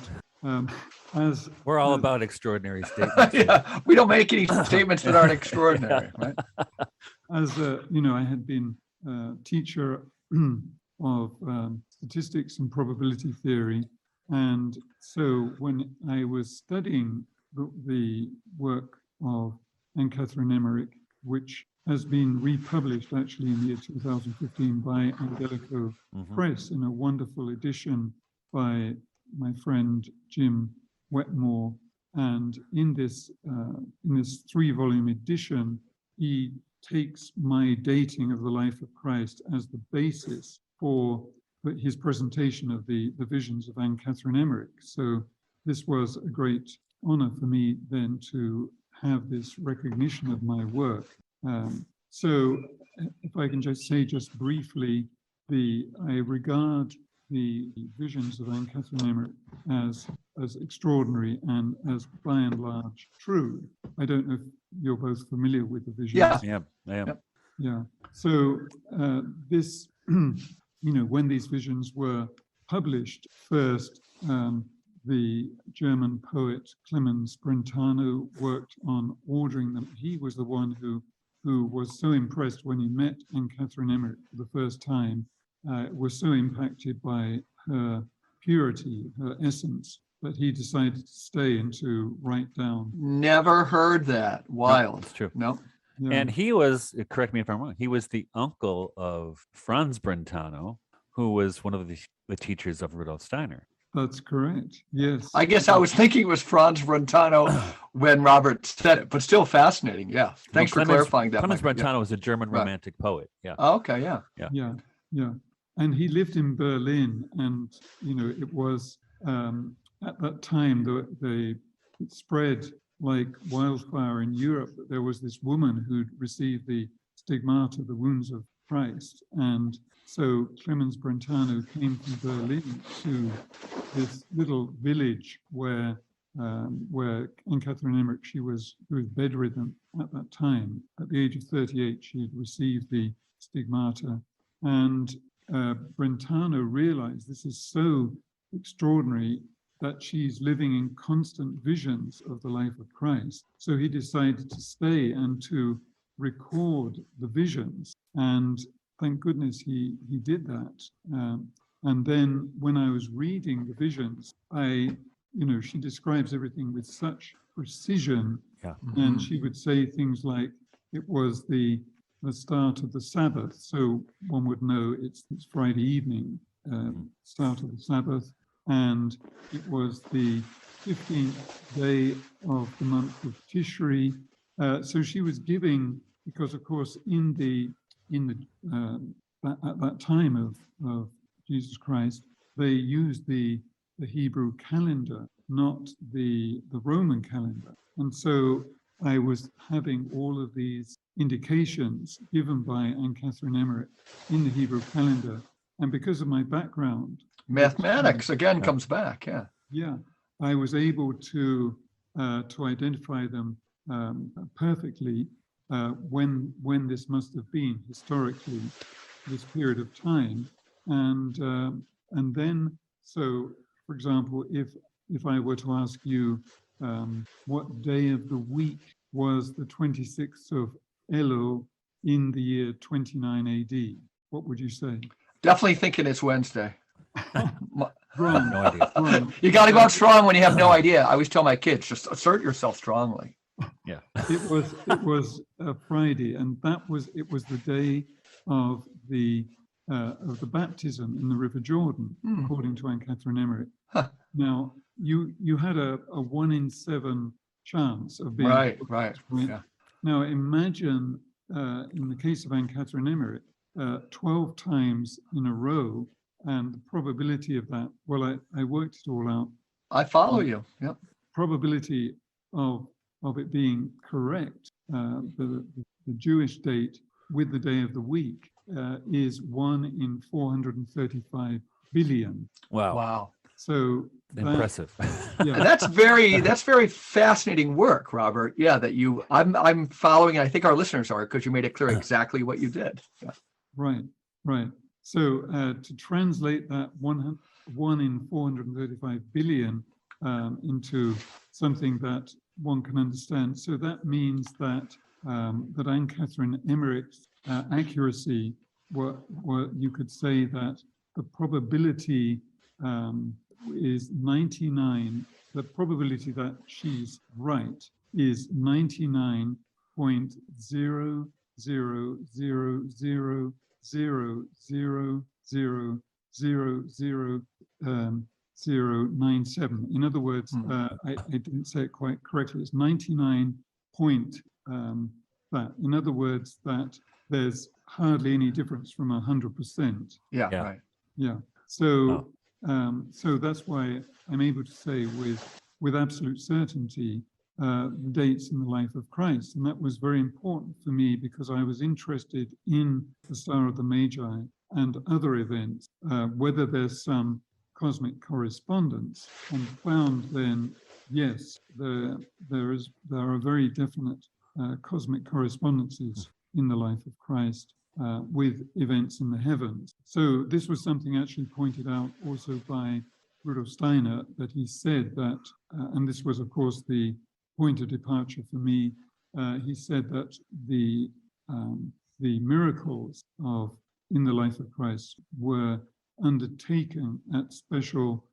as we're all about extraordinary statements. Yeah, we don't make any statements that aren't extraordinary, right? As I had been a teacher of statistics and probability theory, and so when I was studying the work of Anne Catherine Emmerich, which has been republished actually in the year 2015 by Angelico Press in a wonderful edition by my friend Jim Wetmore. And in this 3-volume edition, he takes my dating of the life of Christ as the basis for his presentation of the visions of Anne Catherine Emmerich. So this was a great honor for me then to have this recognition of my work. So if I can just say briefly, I regard the visions of Anne Catherine Emmerich as extraordinary and as by and large true. I don't know if you're both familiar with the visions. Yeah, I am. Yeah. So this, when these visions were published first, the German poet Clemens Brentano worked on ordering them. He was the one who was so impressed when he met Anne Catherine Emmerich for the first time, was so impacted by her purity, her essence, that he decided to stay and to write down. Never heard that. Wild. No, that's true. No. Yeah. And he was, correct me if I'm wrong, he was the uncle of Franz Brentano, who was one of the teachers of Rudolf Steiner. That's correct. Yes. I guess I was thinking it was Franz Brentano when Robert said it, but still fascinating. Yeah. Thanks for clarifying that. Clemens Michael. Brentano was a German romantic poet. Yeah. Oh, okay. Yeah. Yeah. And he lived in Berlin, and it was at that time, it spread like wildfire in Europe that there was this woman who'd received the stigmata, the wounds of Christ. And so Clemens Brentano came from Berlin to this little village where Anne Catherine Emmerich, she was bedridden at that time. At the age of 38, she had received the stigmata. And Brentano realized this is so extraordinary that she's living in constant visions of the life of Christ. So he decided to stay and to record the visions. And thank goodness he did that. And then when I was reading the visions, she describes everything with such precision. Yeah. And she would say things like, it was the start of the Sabbath. So one would know it's Friday evening, start of the Sabbath. And it was the 15th day of the month of Tishri. So she was giving, because of course at that time of Jesus Christ, they used the Hebrew calendar, not the Roman calendar. And so I was having all of these indications given by Anne Catherine Emmerich in the Hebrew calendar. And because of my background, mathematics again comes back. Yeah. Yeah, I was able to identify them perfectly when this must have been historically this period of time, and then, so for example, if I were to ask you what day of the week was the 26th of Elul in the year 29 AD, what would you say? Definitely thinking it's Wednesday. Wrong. No idea. Wrong. You got to go out strong when you have no idea. I always tell my kids, just assert yourself strongly. Yeah. It was a Friday, and it was the day of the baptism in the River Jordan, according to Anne Catherine Emmerich. Huh. Now you had a 1 in 7 chance of being Right. Yeah. Now imagine in the case of Anne Catherine Emmerich, 12 times in a row, and the probability of that. Well, I worked it all out. I follow you. Yep. Probability of it being correct, the Jewish date with the day of the week is 1 in 435 billion. Wow. So Impressive. Yeah, That's very fascinating work, Robert. Yeah, I'm following, and I think our listeners are, because you made it clear exactly what you did. Yeah. right. So to translate that 1 in 435 billion into something that one can understand, so that means that Anne Catherine Emmerich's accuracy, you could say that the probability is 99. The probability that she's right is 99.00000000097. In other words, I didn't say it quite correctly. It's 99 point that. In other words, that there's hardly any difference from 100%. Yeah. Right. Yeah. So so that's why I'm able to say with absolute certainty the dates in the life of Christ. And that was very important for me because I was interested in the Star of the Magi and other events, whether there's some cosmic correspondence, and found then, yes, there are very definite cosmic correspondences in the life of Christ with events in the heavens. So this was something actually pointed out also by Rudolf Steiner, that he said that, and this was of course the point of departure for me, he said that the miracles in the life of Christ were undertaken at special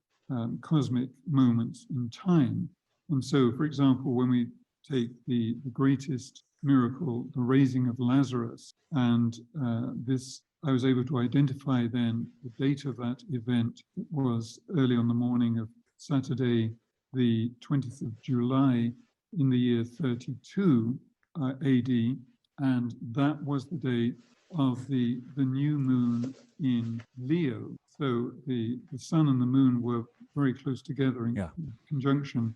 cosmic moments in time. And so, for example, when we take the greatest miracle, the raising of Lazarus, and this, I was able to identify then the date of that event. It was early on the morning of Saturday, the 20th of July in the year 32 AD, and that was the date of the new moon in Leo. So the sun and the moon were very close together in Yeah. conjunction,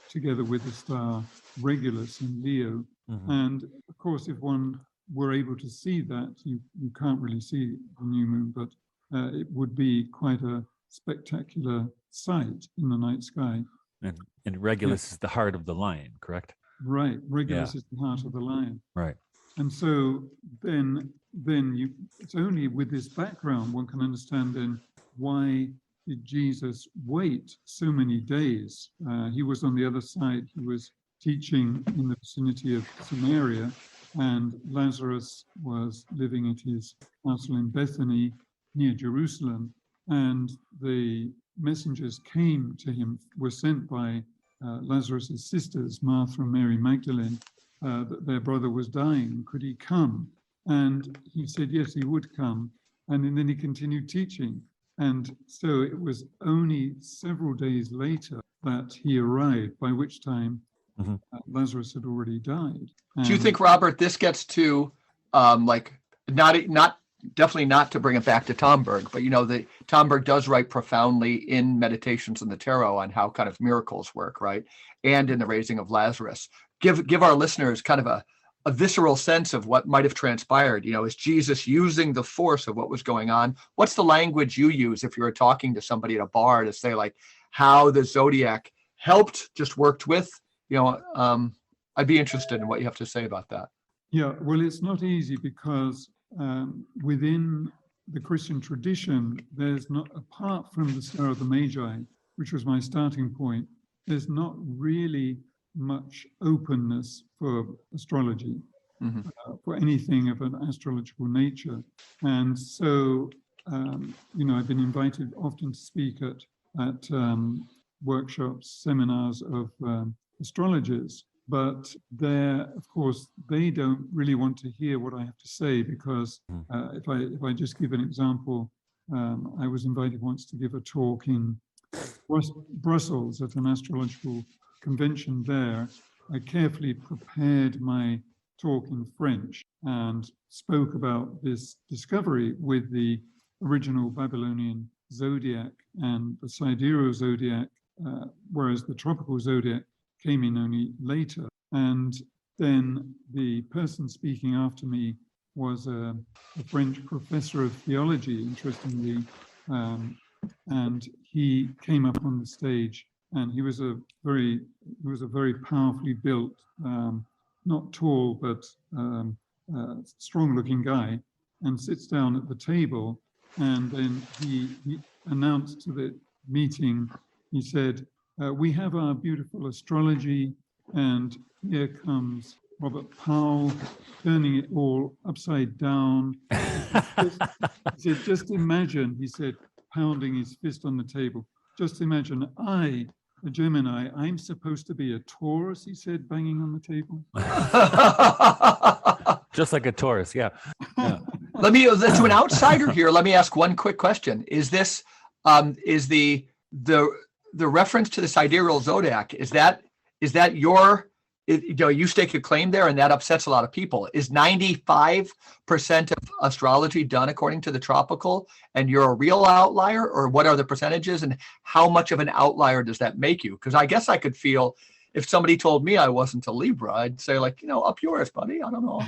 together with the star Regulus in Leo. And of course, if one were able to see that, you can't really see the new moon, but it would be quite a spectacular sight in the night sky. And Regulus is the heart of the lion, correct? Right. Regulus is the heart of the lion. Right. And so then it's only with this background one can understand then why did Jesus wait so many days? He was on the other side. He was teaching in the vicinity of Samaria, and Lazarus was living at his castle in Bethany near Jerusalem. And the messengers came to him, were sent by Lazarus' sisters, Martha and Mary Magdalene, that their brother was dying. Could he come? And he said, yes, he would come. And then he continued teaching. And so it was only several days later that he arrived, by which time Lazarus had already died. Do you think, Robert, this gets to definitely not to bring it back to Tomberg, but Tomberg does write profoundly in Meditations in the Tarot on how kind of miracles work, right? And in the raising of Lazarus. Give our listeners kind of a visceral sense of what might have transpired. Is Jesus using the force of what was going on? What's the language you use if you were talking to somebody at a bar to say like how the Zodiac helped, just worked with? I'd be interested in what you have to say about that. Yeah, well, it's not easy because within the Christian tradition, there's not, apart from the Star of the Magi, which was my starting point, there's not really much openness for astrology, for anything of an astrological nature. And so, I've been invited often to speak at workshops, seminars of astrologers, but of course, they don't really want to hear what I have to say because if I just give an example, I was invited once to give a talk in Brussels at an astrological convention there. I carefully prepared my talk in French and spoke about this discovery with the original Babylonian zodiac and the sidereal zodiac, whereas the tropical zodiac came in only later. And then the person speaking after me was a French professor of theology, interestingly, and he came up on the stage, and he was a very powerfully built, not tall but strong-looking guy, and sits down at the table, and then he announced to the meeting. He said, "We have our beautiful astrology, and here comes Robert Powell, turning it all upside down." He said, "Just imagine," he said, pounding his fist on the table, "just imagine, I, a Gemini, I'm supposed to be a Taurus," he said, banging on the table. Just like a Taurus, yeah. To an outsider here, let me ask one quick question. Is this, is the reference to the sidereal zodiac, is that you stake a claim there and that upsets a lot of people? Is 95% of astrology done according to the tropical and you're a real outlier, or what are the percentages and how much of an outlier does that make you? Because I guess I could feel if somebody told me I wasn't a Libra, I'd say like, up yours, buddy. I don't know.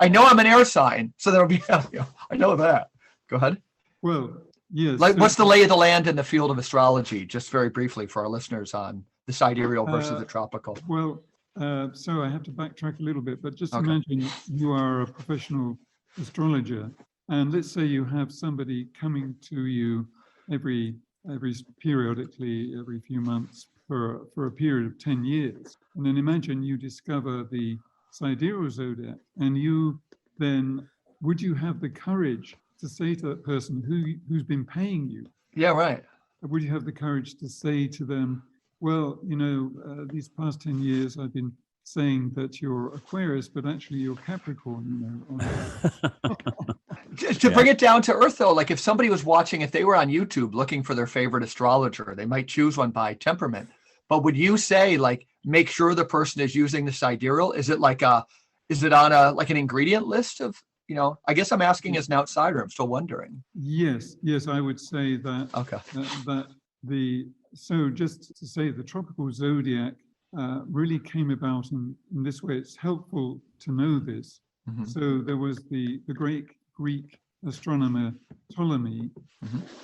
I know I'm an air sign, so there'll be, I know that. Go ahead. Well, yes. What's the lay of the land in the field of astrology, just very briefly for our listeners on the sidereal versus the tropical? Well, so I have to backtrack a little bit, but just imagine you are a professional astrologer, and let's say you have somebody coming to you periodically, every few months for a period of 10 years. And then imagine you discover the sidereal zodiac, and would you have the courage to say to that person who's been paying you? Yeah, right. Would you have the courage to say to them, well, these past 10 years I've been saying that you're Aquarius, but actually you're Capricorn, To bring it down to earth, though, like if somebody was watching, if they were on YouTube looking for their favorite astrologer, they might choose one by temperament. But would you say, like, make sure the person is using the sidereal? Is it on an ingredient list of, I guess I'm asking as an outsider, I'm still wondering. Yes, I would say that. Okay. That So just to say, the tropical zodiac really came about in this way. It's helpful to know this. Mhm. So there was the great Greek astronomer Ptolemy,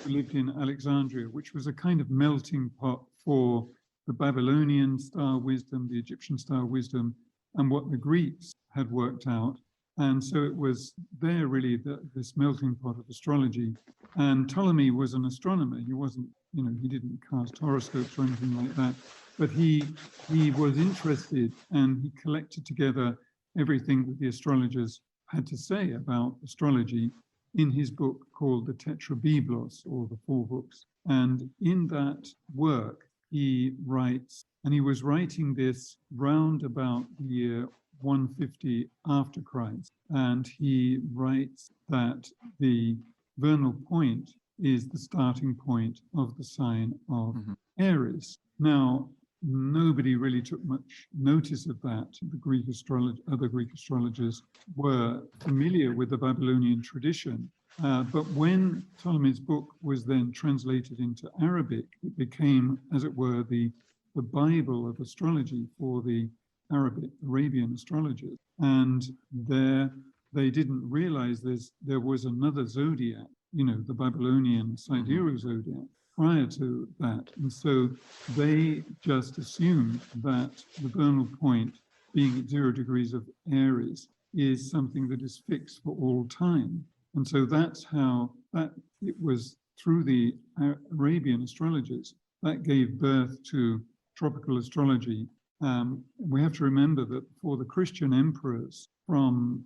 who lived in Alexandria, which was a kind of melting pot for the Babylonian star wisdom, the Egyptian star wisdom, and what the Greeks had worked out. And so it was there really this melting pot of astrology. And Ptolemy was an astronomer. He wasn't, he didn't cast horoscopes or anything like that, but he was interested, and he collected together everything that the astrologers had to say about astrology in his book called the Tetrabiblos, or the Four Books. And in that work, he writes, and he was writing this round about the year 150 after Christ. And he writes that the vernal point is the starting point of the sign of Aries. Now, nobody really took much notice of that. The other Greek astrologers were familiar with the Babylonian tradition. But when Ptolemy's book was then translated into Arabic, it became, as it were, the Bible of astrology for the Arabian astrologers. And there they didn't realize there was another zodiac, the Babylonian sidereal zodiac, prior to that. And so they just assumed that the vernal point, being at 0 degrees of Aries, is something that is fixed for all time. And so that's how it was through the Arabian astrologers that gave birth to tropical astrology. We have to remember that for the Christian emperors from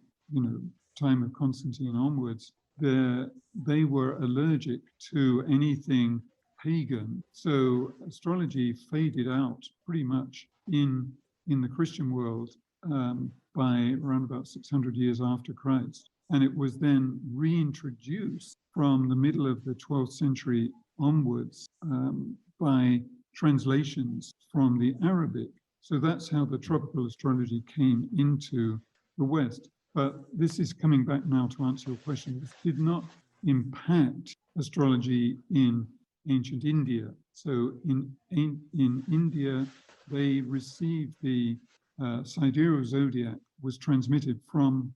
time of Constantine onwards, they were allergic to anything pagan. So astrology faded out pretty much in the Christian world by around about 600 years after Christ. And it was then reintroduced from the middle of the 12th century onwards by translations from the Arabic. So that's how the tropical astrology came into the West. But this is coming back now to answer your question. This did not impact astrology in ancient India. So in India, they received the sidereal zodiac was transmitted from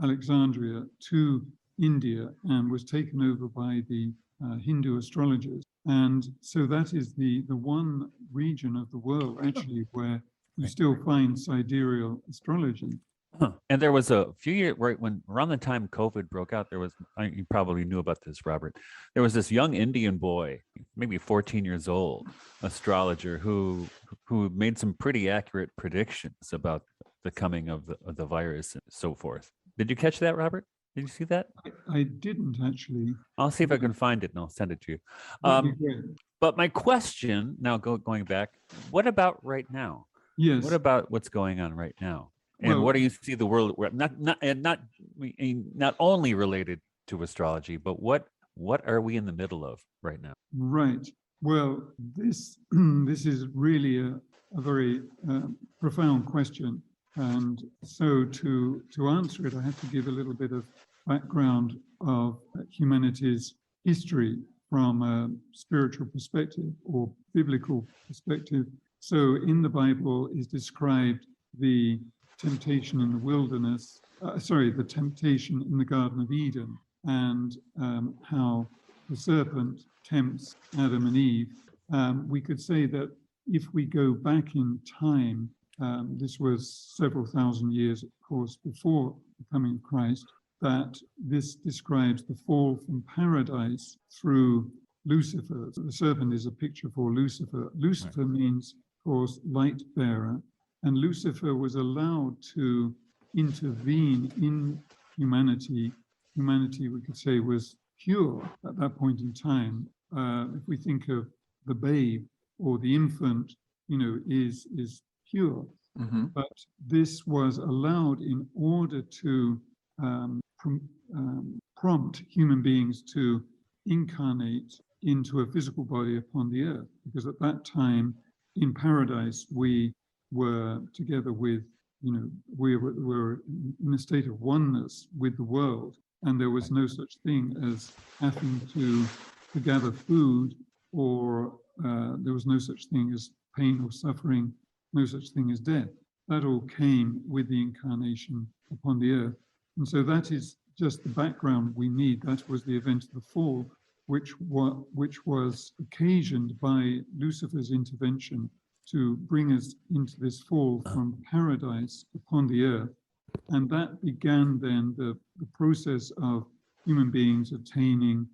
Alexandria to India and was taken over by the Hindu astrologers. And so that is the one region of the world actually where you still find sidereal astrology. And there was a few years around the time COVID broke out, you probably knew about this, Robert. There was this young Indian boy, maybe 14 years old, astrologer who made some pretty accurate predictions about the coming of the virus and so forth. Did you catch that, Robert? Did you see that? I didn't actually. I'll see if I can find it and I'll send it to you. But my question now, going back, what about right now? Yes. What about what's going on right now? And what do you see the world not only related to astrology, but what are we in the middle of right now? Right. Well, this is really a very profound question. And so to answer it, I have to give a little bit of background of humanity's history from a spiritual perspective or biblical perspective. So in the Bible is described the temptation in the wilderness, the temptation in the Garden of Eden, and how the serpent tempts Adam and Eve. We could say that if we go back in time, this was several thousand years, of course, before the coming of Christ, that this describes the fall from paradise through Lucifer. So the serpent is a picture for Lucifer. Lucifer means, of course, light bearer. And Lucifer was allowed to intervene in humanity. Humanity, we could say, was pure at that point in time. If we think of the babe or the infant, is pure. Mm-hmm. But this was allowed in order to prompt human beings to incarnate into a physical body upon the earth. Because at that time in paradise, we were together with, we were in a state of oneness with the world. And there was no such thing as having to gather food or there was no such thing as pain or suffering, no such thing as death. That all came with the incarnation upon the earth. And so that is just the background we need. That was the event of the fall, which was occasioned by Lucifer's intervention to bring us into this fall from paradise upon the earth. And that began then the process of human beings attaining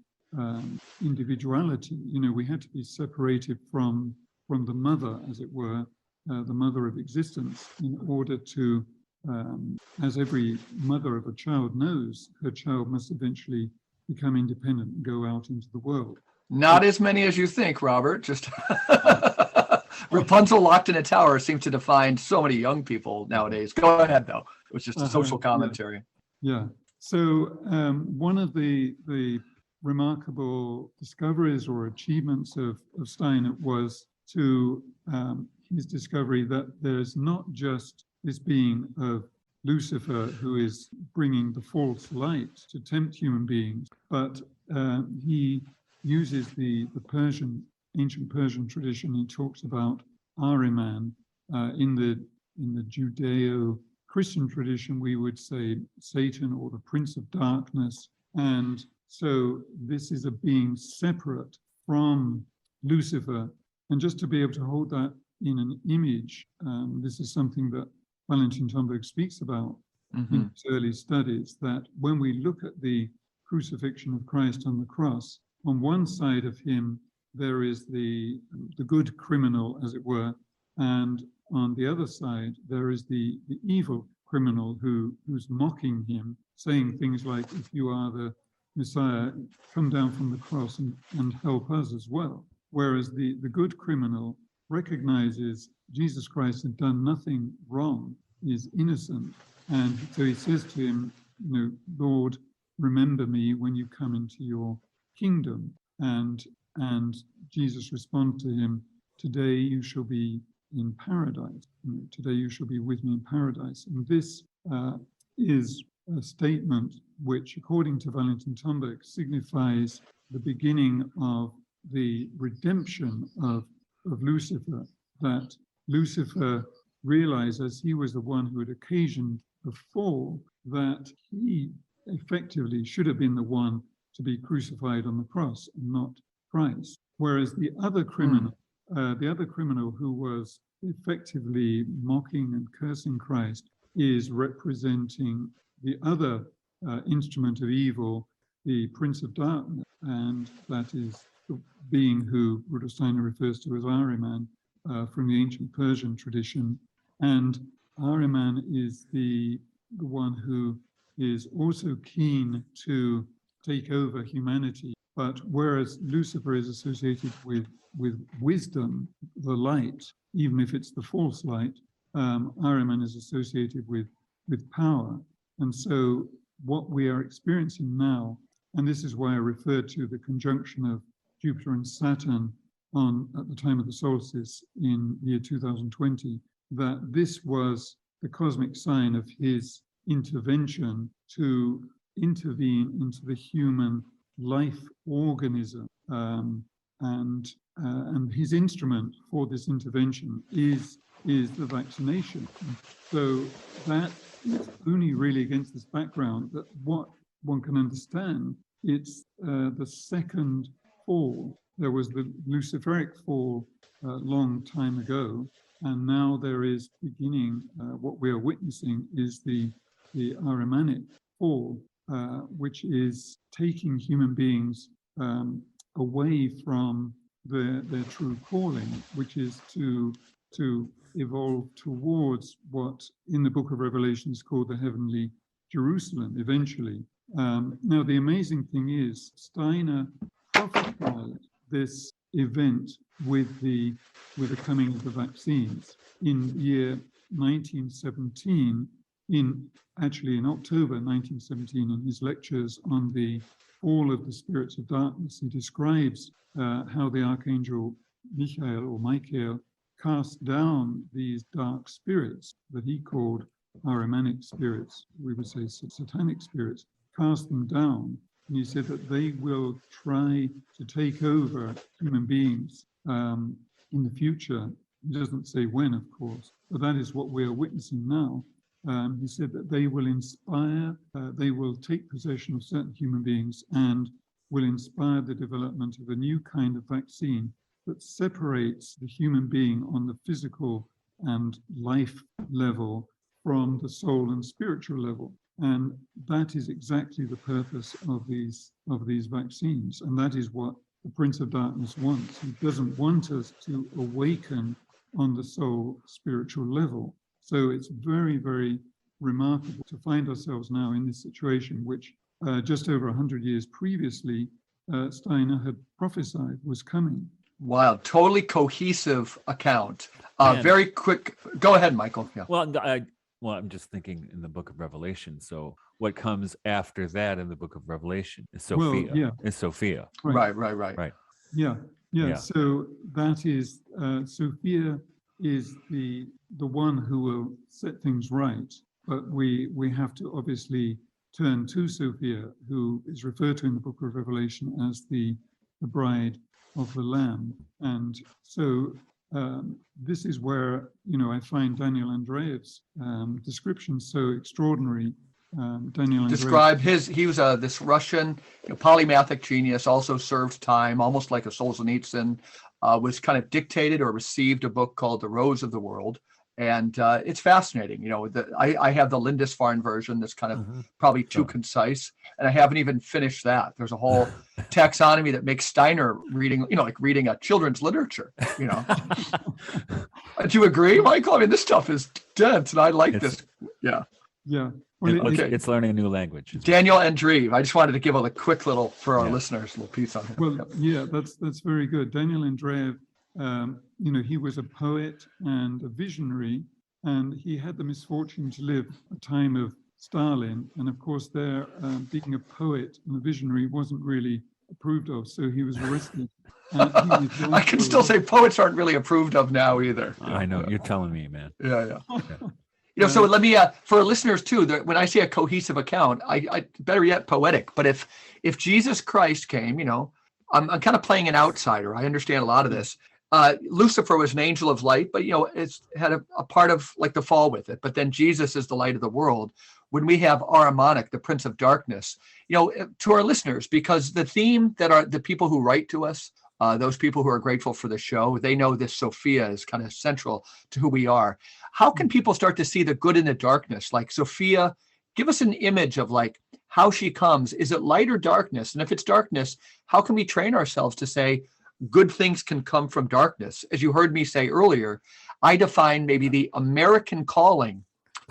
individuality. You know, we had to be separated from the mother, as it were, the mother of existence, in order to, as every mother of a child knows, her child must eventually become independent and go out into the world. Not as many as you think, Robert. Just Rapunzel locked in a tower seems to define so many young people nowadays. Go ahead, though. It was just a social commentary. Yeah. So one of the remarkable discoveries or achievements of Steiner was to his discovery that there's not just this being of Lucifer who is bringing the false light to tempt human beings, but he uses the ancient Persian tradition. He talks about Ahriman. In the Judeo-Christian tradition, we would say Satan or the Prince of Darkness. And so this is a being separate from Lucifer. And just to be able to hold that in an image, this is something that Valentin Tomberg speaks about in his early studies, that when we look at the crucifixion of Christ on the cross, on one side of him, there is the good criminal, as it were, and on the other side, there is the evil criminal who's mocking him, saying things like, if you are the Messiah, come down from the cross and help us as well. Whereas the good criminal recognizes Jesus Christ had done nothing wrong, is innocent. And so he says to him, you know, Lord, remember me when you come into your kingdom. And Jesus responds to him, today you shall be in paradise. Today you shall be with me in paradise. And this is a statement which, according to Valentin Tomberg, signifies the beginning of the redemption of Lucifer, that Lucifer realized, as he was the one who had occasioned the fall, that he effectively should have been the one to be crucified on the cross and not Christ. Whereas the other criminal who was effectively mocking and cursing Christ is representing the other instrument of evil, the Prince of Darkness, and that is the being who Rudolf Steiner refers to as Ahriman from the ancient Persian tradition. And Ahriman is the one who is also keen to take over humanity. But whereas Lucifer is associated with wisdom, the light, even if it's the false light, Ahriman is associated with power. And so what we are experiencing now, and this is why I referred to the conjunction of Jupiter and Saturn at the time of the solstice in the year 2020, that this was the cosmic sign of his intervention to intervene into the human life organism. And his instrument for this intervention is the vaccination. So that is only really against this background that what one can understand, it's the second fall. There was the Luciferic fall a long time ago, and now there is beginning, what we are witnessing is the Ahrimanic fall, which is taking human beings away from their true calling, which is to evolve towards what in the book of Revelation is called the heavenly Jerusalem eventually. Now, the amazing thing is Steiner prophesied this event with the coming of the vaccines in year 1917, in October 1917, in his lectures on the fall of the spirits of darkness. He describes how the archangel Michael cast down these dark spirits that he called Ahrimanic spirits, we would say satanic spirits, cast them down. And he said that they will try to take over human beings in the future. He doesn't say when, of course, but that is what we're witnessing now. He said that they will inspire, they will take possession of certain human beings and will inspire the development of a new kind of vaccine that separates the human being on the physical and life level from the soul and spiritual level. And that is exactly the purpose of these vaccines. And that is what the Prince of Darkness wants. He doesn't want us to awaken on the soul spiritual level. So it's very, very remarkable to find ourselves now in this situation, which just over 100 years previously, Steiner had prophesied was coming. Wow, totally cohesive account. Very quick. Go ahead, Michael. Yeah. Well, I'm just thinking in the Book of Revelation. So what comes after that in the Book of Revelation is Sophia. Well, yeah. Is Sophia. Right. Yeah. So that is Sophia is the one who will set things right. But we have to obviously turn to Sophia, who is referred to in the Book of Revelation as the bride of the Lamb. And so this is where, I find Daniel Andreev's description so extraordinary. Daniel Describe he was this Russian polymathic genius, also served time, almost like a Solzhenitsyn, was kind of dictated or received a book called The Rose of the World. And it's fascinating. I have the Lindisfarne version that's kind of probably too concise, and I haven't even finished that. There's a whole taxonomy that makes Steiner reading, like reading a children's literature. Do you agree, Michael? I mean, this stuff is dense, and I like this. Yeah. Well, it's learning a new language. Daniel Andreev. I just wanted to give a quick little for our listeners, a little piece on him. Well, yeah, that's very good. Daniel Andreev. He was a poet and a visionary, and he had the misfortune to live a time of Stalin. And of course, being a poet and a visionary wasn't really approved of, so he was arrested. I can still say poets aren't really approved of now either. I know, you're telling me, man. Yeah. So let me, for listeners too, when I say a cohesive account, I better yet poetic. But if Jesus Christ came, I'm kind of playing an outsider. I understand a lot of this. Lucifer was an angel of light, but it's had a part of like the fall with it. But then Jesus is the light of the world. When we have Ahriman, the Prince of Darkness, to our listeners, because the theme that are the people who write to us, those people who are grateful for the show, they know this Sophia is kind of central to who we are. How can people start to see the good in the darkness? Like Sophia, give us an image of like how she comes. Is it light or darkness? And if it's darkness, how can we train ourselves to say, good things can come from darkness? As you heard me say earlier, I define maybe the American calling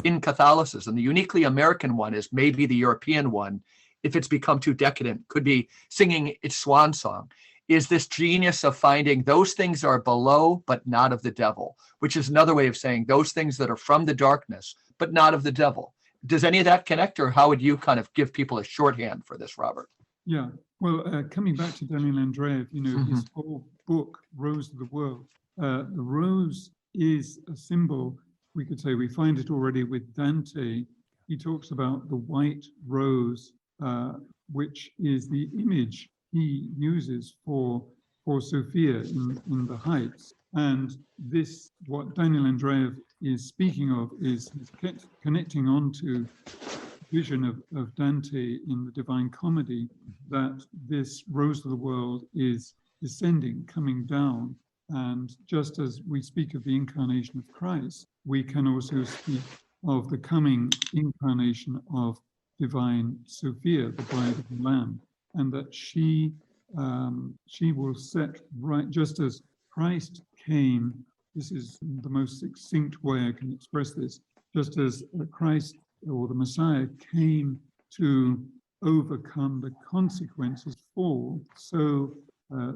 in Catholicism. The uniquely American one is maybe the European one. If it's become too decadent, could be singing its swan song. Is this genius of finding those things are below, but not of the devil, which is another way of saying those things that are from the darkness, but not of the devil. Does any of that connect, or how would you kind of give people a shorthand for this, Robert? Yeah. Well, coming back to Daniel Andreev, his whole book, Rose of the World, the rose is a symbol, we could say we find it already with Dante. He talks about the white rose, which is the image he uses for Sophia in the heights. And this, what Daniel Andreev is speaking of, is connecting on to vision of Dante in the Divine Comedy, that this Rose of the World is descending, coming down. And just as we speak of the incarnation of Christ, we can also speak of the coming incarnation of Divine Sophia, the bride of the Lamb, and that she will set right, just as Christ came. This is the most succinct way I can express this. Just as Christ or the Messiah came to overcome the consequences of fall, so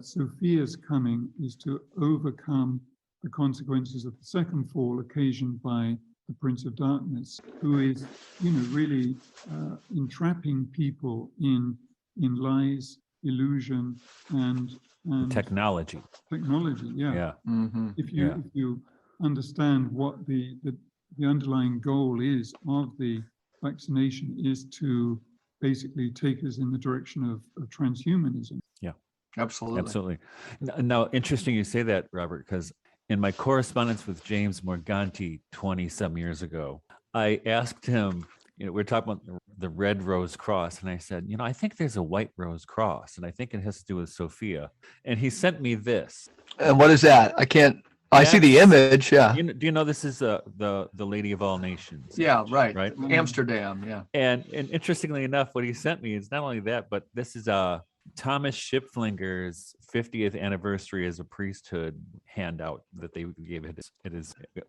Sophia's coming is to overcome the consequences of the second fall occasioned by the Prince of Darkness, who is, really entrapping people in lies, illusion, and technology. Technology, yeah. Yeah. Mm-hmm. If you understand what the underlying goal is of the vaccination, is to basically take us in the direction of transhumanism. Yeah, Absolutely. absolutely. Now, interesting you say that, Robert, because in my correspondence with James Morganti 20-some years ago, I asked him, we're talking about the red rose cross, and I said, I think there's a white rose cross, and I think it has to do with Sophia. And he sent me this. And what is that? I see the image. Yeah. Do you know this is the Lady of All Nations? Yeah, right. Right. Amsterdam. Yeah. And interestingly enough, what he sent me is not only that, but this is Thomas Schipflinger's 50th anniversary as a priesthood handout that they gave it.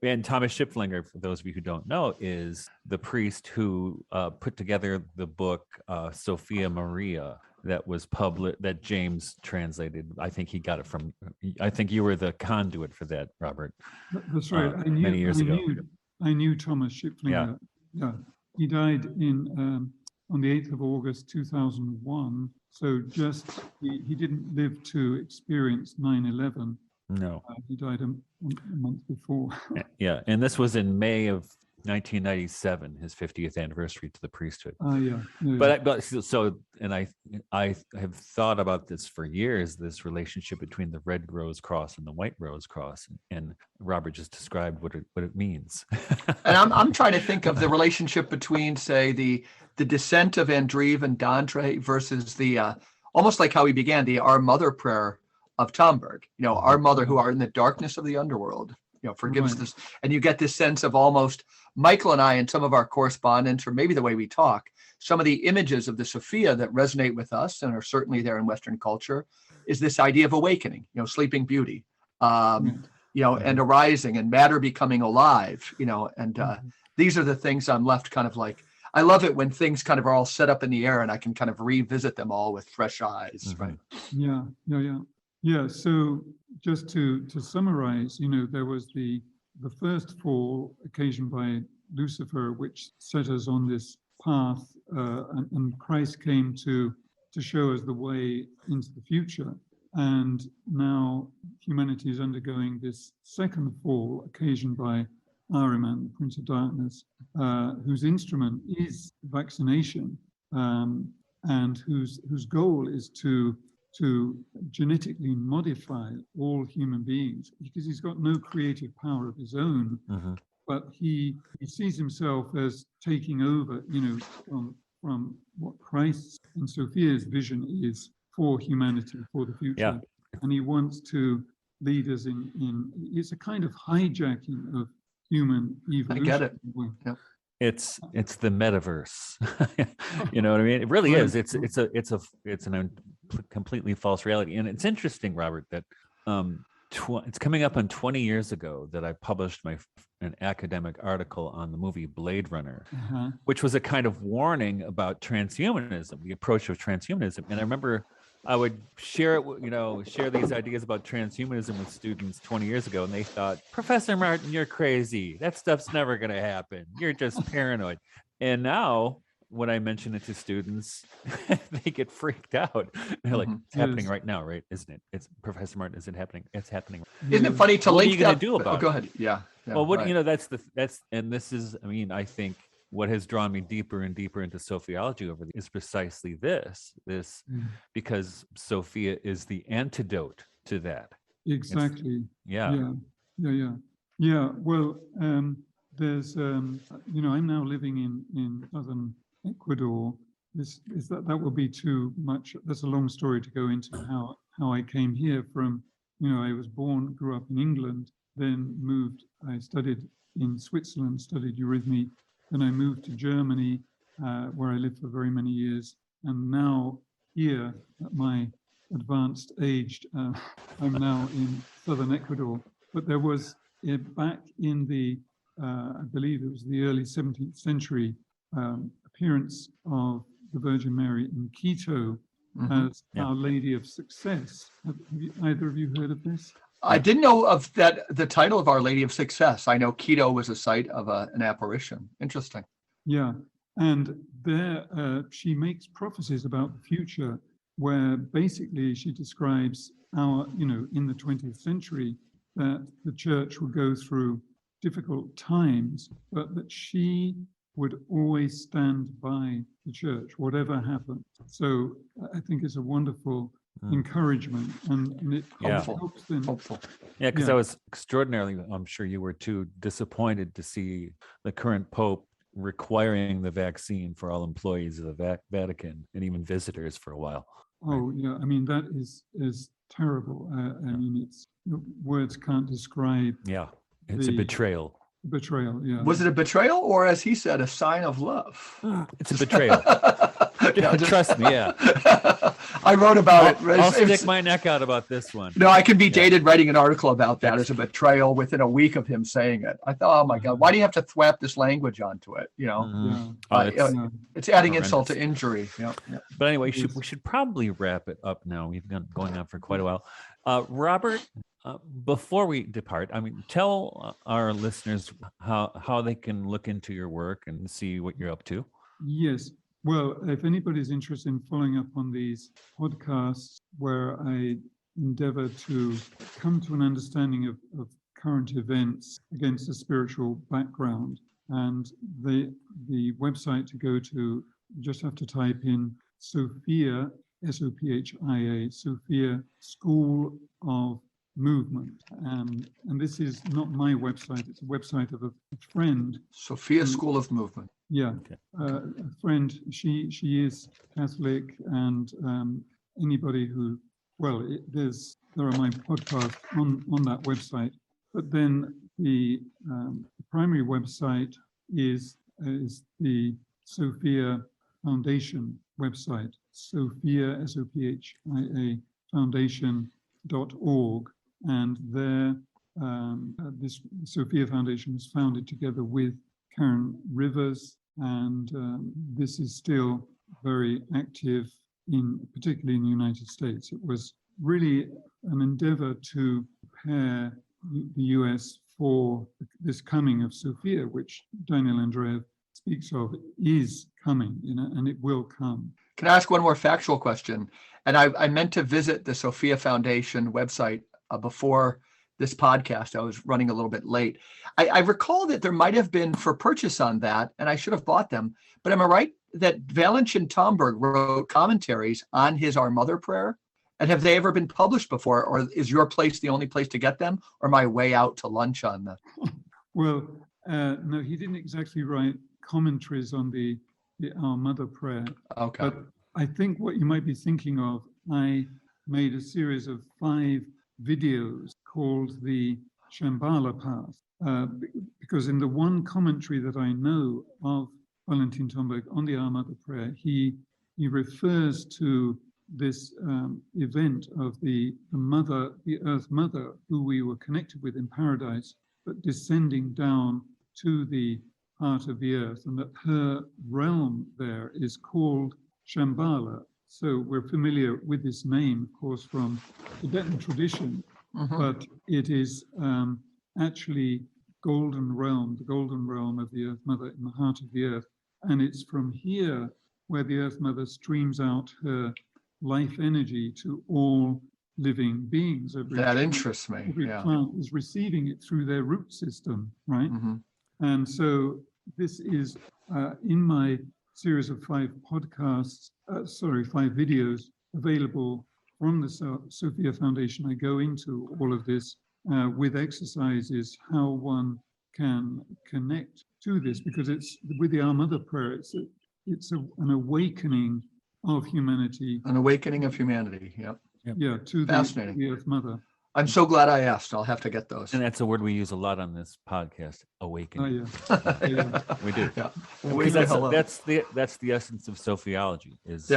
And Thomas Schipflinger, for those of you who don't know, is the priest who put together the book Sophia Maria that was published, that James translated. I think he got it from. I think you were the conduit for that, Robert. That's right. Many years ago. I knew Thomas Schipflinger. Yeah. He died on the 8th of August 2001. So he didn't live to experience 9/11. No. He died a month before. Yeah, and this was in May of 1997, his 50th anniversary to the priesthood. Yeah. And I have thought about this for years, this relationship between the red rose cross and the white rose cross, and Robert just described what it means. And I'm trying to think of the relationship between, say, the descent of Andreev and Dante versus the almost like how we began the Our Mother prayer of Tomberg. Our Mother who art in the darkness of the underworld, forgive us this. And you get this sense of almost Michael and I in some of our correspondence, or maybe the way we talk, some of the images of the Sophia that resonate with us and are certainly there in Western culture is this idea of awakening, Sleeping Beauty, and arising and matter becoming alive, and these are the things I'm left kind of like, I love it when things kind of are all set up in the air and I can kind of revisit them all with fresh eyes. Mm-hmm. Right. Yeah. So just to summarize, there was the first fall occasioned by Lucifer, which set us on this path, and Christ came to show us the way into the future. And now humanity is undergoing this second fall occasioned by Ahriman, the Prince of Darkness, whose instrument is vaccination, and whose goal is to genetically modify all human beings, because he's got no creative power of his own. Mm-hmm. But he sees himself as taking over, from what Christ's and Sophia's vision is for humanity, for the future. Yeah. And he wants to lead us in it's a kind of hijacking of human evolution. I get it. Yeah. It's the metaverse. You know what I mean? It really is. It's a completely false reality. And it's interesting, Robert, that it's coming up on 20 years ago that I published an academic article on the movie Blade Runner, which was a kind of warning about transhumanism, the approach of transhumanism. And I remember I would share these ideas about transhumanism with students 20 years ago, and they thought, Professor Martin, you're crazy. That stuff's never going to happen. You're just paranoid. And now, when I mention it to students, they get freaked out. They're like, it's happening right now, right? Isn't it? It's Professor Martin. Is it happening? It's happening. Isn't it funny to link? What are you going to do about it? Go ahead. Yeah. Well, and this is, I think what has drawn me deeper and deeper into Sophiology is precisely this, because Sophia is the antidote to that. Exactly. Yeah. Well, there's, I'm now living in southern Ecuador. That will be too much. That's a long story to go into how I came here from. I was grew up in England, then moved. I studied in Switzerland, studied eurythmy. Then I moved to Germany, where I lived for very many years. And now here, at my advanced age, I'm now in southern Ecuador. But there was, back in the, I believe it was the early 17th century, appearance of the Virgin Mary in Quito as Our Lady of Success. Have either of you heard of this? I didn't know of that. The title of Our Lady of Success. I know Quito was a site of an apparition. Interesting. Yeah, and there she makes prophecies about the future, where basically she describes in the 20th century, that the church will go through difficult times, but that she would always stand by the church, whatever happened. So I think it's a wonderful encouragement, and it helps them. Hopeful. Yeah, because I was extraordinarily, I'm sure you were too, disappointed to see the current Pope requiring the vaccine for all employees of the Vatican and even visitors for a while. Oh, yeah. I mean, that is terrible. I mean, it's words can't describe. Yeah, it's a betrayal. Betrayal, yeah. Was it a betrayal, or as he said, a sign of love? It's a betrayal. Trust me, yeah. I wrote about it. I'll stick my neck out about this one. No, I can be dated writing an article about that as a betrayal within a week of him saying it. I thought, oh my God, why do you have to thwap this language onto it? You know, it's adding insult to injury. Yeah. But anyway, we should probably wrap it up now. We've been going on for quite a while. Robert, before we depart, I mean, tell our listeners how they can look into your work and see what you're up to. Yes. Well, if anybody's interested in following up on these podcasts where I endeavor to come to an understanding of current events against a spiritual background, and the website to go to, you just have to type in Sophia, Sophia, Sophia School of Movement. And this is not my website, it's a website of a friend. Sophia School of Movement. Yeah, a friend. She is Catholic, and anybody who, well, there are my podcasts on that website. But then the primary website is the Sophia Foundation website, Sophia Sophia Foundation.org, and there this Sophia Foundation was founded together with Karen Rivers, and this is still very active particularly in the United States. It was really an endeavor to prepare the US for this coming of Sophia, which Daniel Andreev speaks of, is coming, and it will come. Can I ask one more factual question? And I meant to visit the Sophia Foundation website before this podcast. I was running a little bit late. I recall that there might have been for purchase on that, and I should have bought them. But am I right that Valentin Tomberg wrote commentaries on his Our Mother prayer? And have they ever been published before? Or is your place the only place to get them? Or am I way out to lunch on them? Well, no, he didn't exactly write commentaries on the Our Mother prayer. Okay. But I think what you might be thinking of, I made a series of 5 videos called the Shambhala path, because in the one commentary that I know of Valentin Tomberg on the Our Mother prayer, he refers to this event of the mother, the Earth Mother, who we were connected with in paradise, but descending down to the heart of the earth, and that her realm there is called Shambhala. So we're familiar with this name, of course, from Tibetan tradition, but it is actually golden realm, the golden realm of the Earth Mother in the heart of the earth. And it's from here where the Earth Mother streams out her life energy to all living beings. That interests me. Every plant is receiving it through their root system, right? And so this is in my series of 5 podcasts, 5 videos available from the Sophia Foundation. I go into all of this with exercises, how one can connect to this, because it's with the Our Mother prayer, it's an awakening of humanity. An awakening of humanity, Yeah, to the Earth Mother. I'm so glad I asked. I'll have to get those. And that's a word we use a lot on this podcast, awakening. Oh, yeah. We do. Yeah. Because that's the essence of Sophiology, is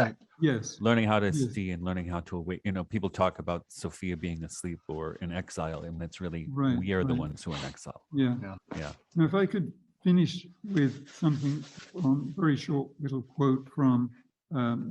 learning how to see and learning how to awake. You know, people talk about Sophia being asleep or in exile, and it's really we are the ones who are in exile. Yeah. Now, if I could finish with something, very short little quote from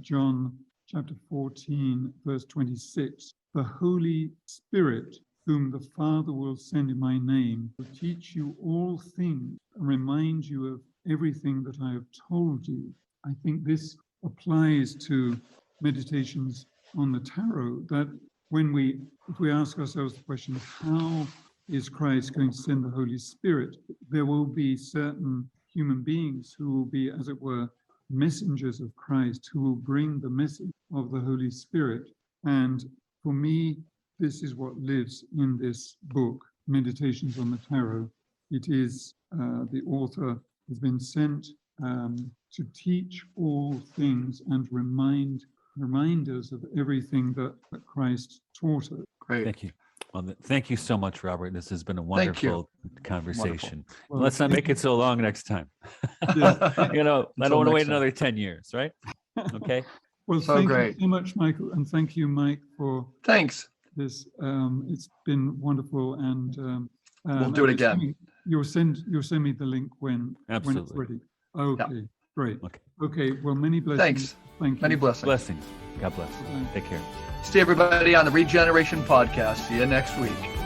John chapter 14, verse 26. The Holy Spirit, whom the Father will send in my name, will teach you all things and remind you of everything that I have told you. I think this applies to meditations on the tarot, that if we ask ourselves the question, how is Christ going to send the Holy Spirit? There will be certain human beings who will be, as it were, messengers of Christ, who will bring the message of the Holy Spirit. And for me, this is what lives in this book, Meditations on the Tarot. It is the author has been sent to teach all things and remind us of everything that Christ taught us. Great. Thank you. Well, thank you so much, Robert. This has been a wonderful conversation. Well, Let's not make it so long next time. Yeah. I don't want to next wait time. another 10 years, right? Okay. Well, So thank great. you so much, Michael, and thank you, Mike, for Thanks. this. It's been wonderful, and We'll do it again. You'll send me the link when it's Absolutely. ready. Okay, great. Okay. Okay, well, many blessings. Thanks. Thank you. Many blessings. Blessings. God bless. Bye. Take care. See everybody on the Regeneration Podcast. See you next week.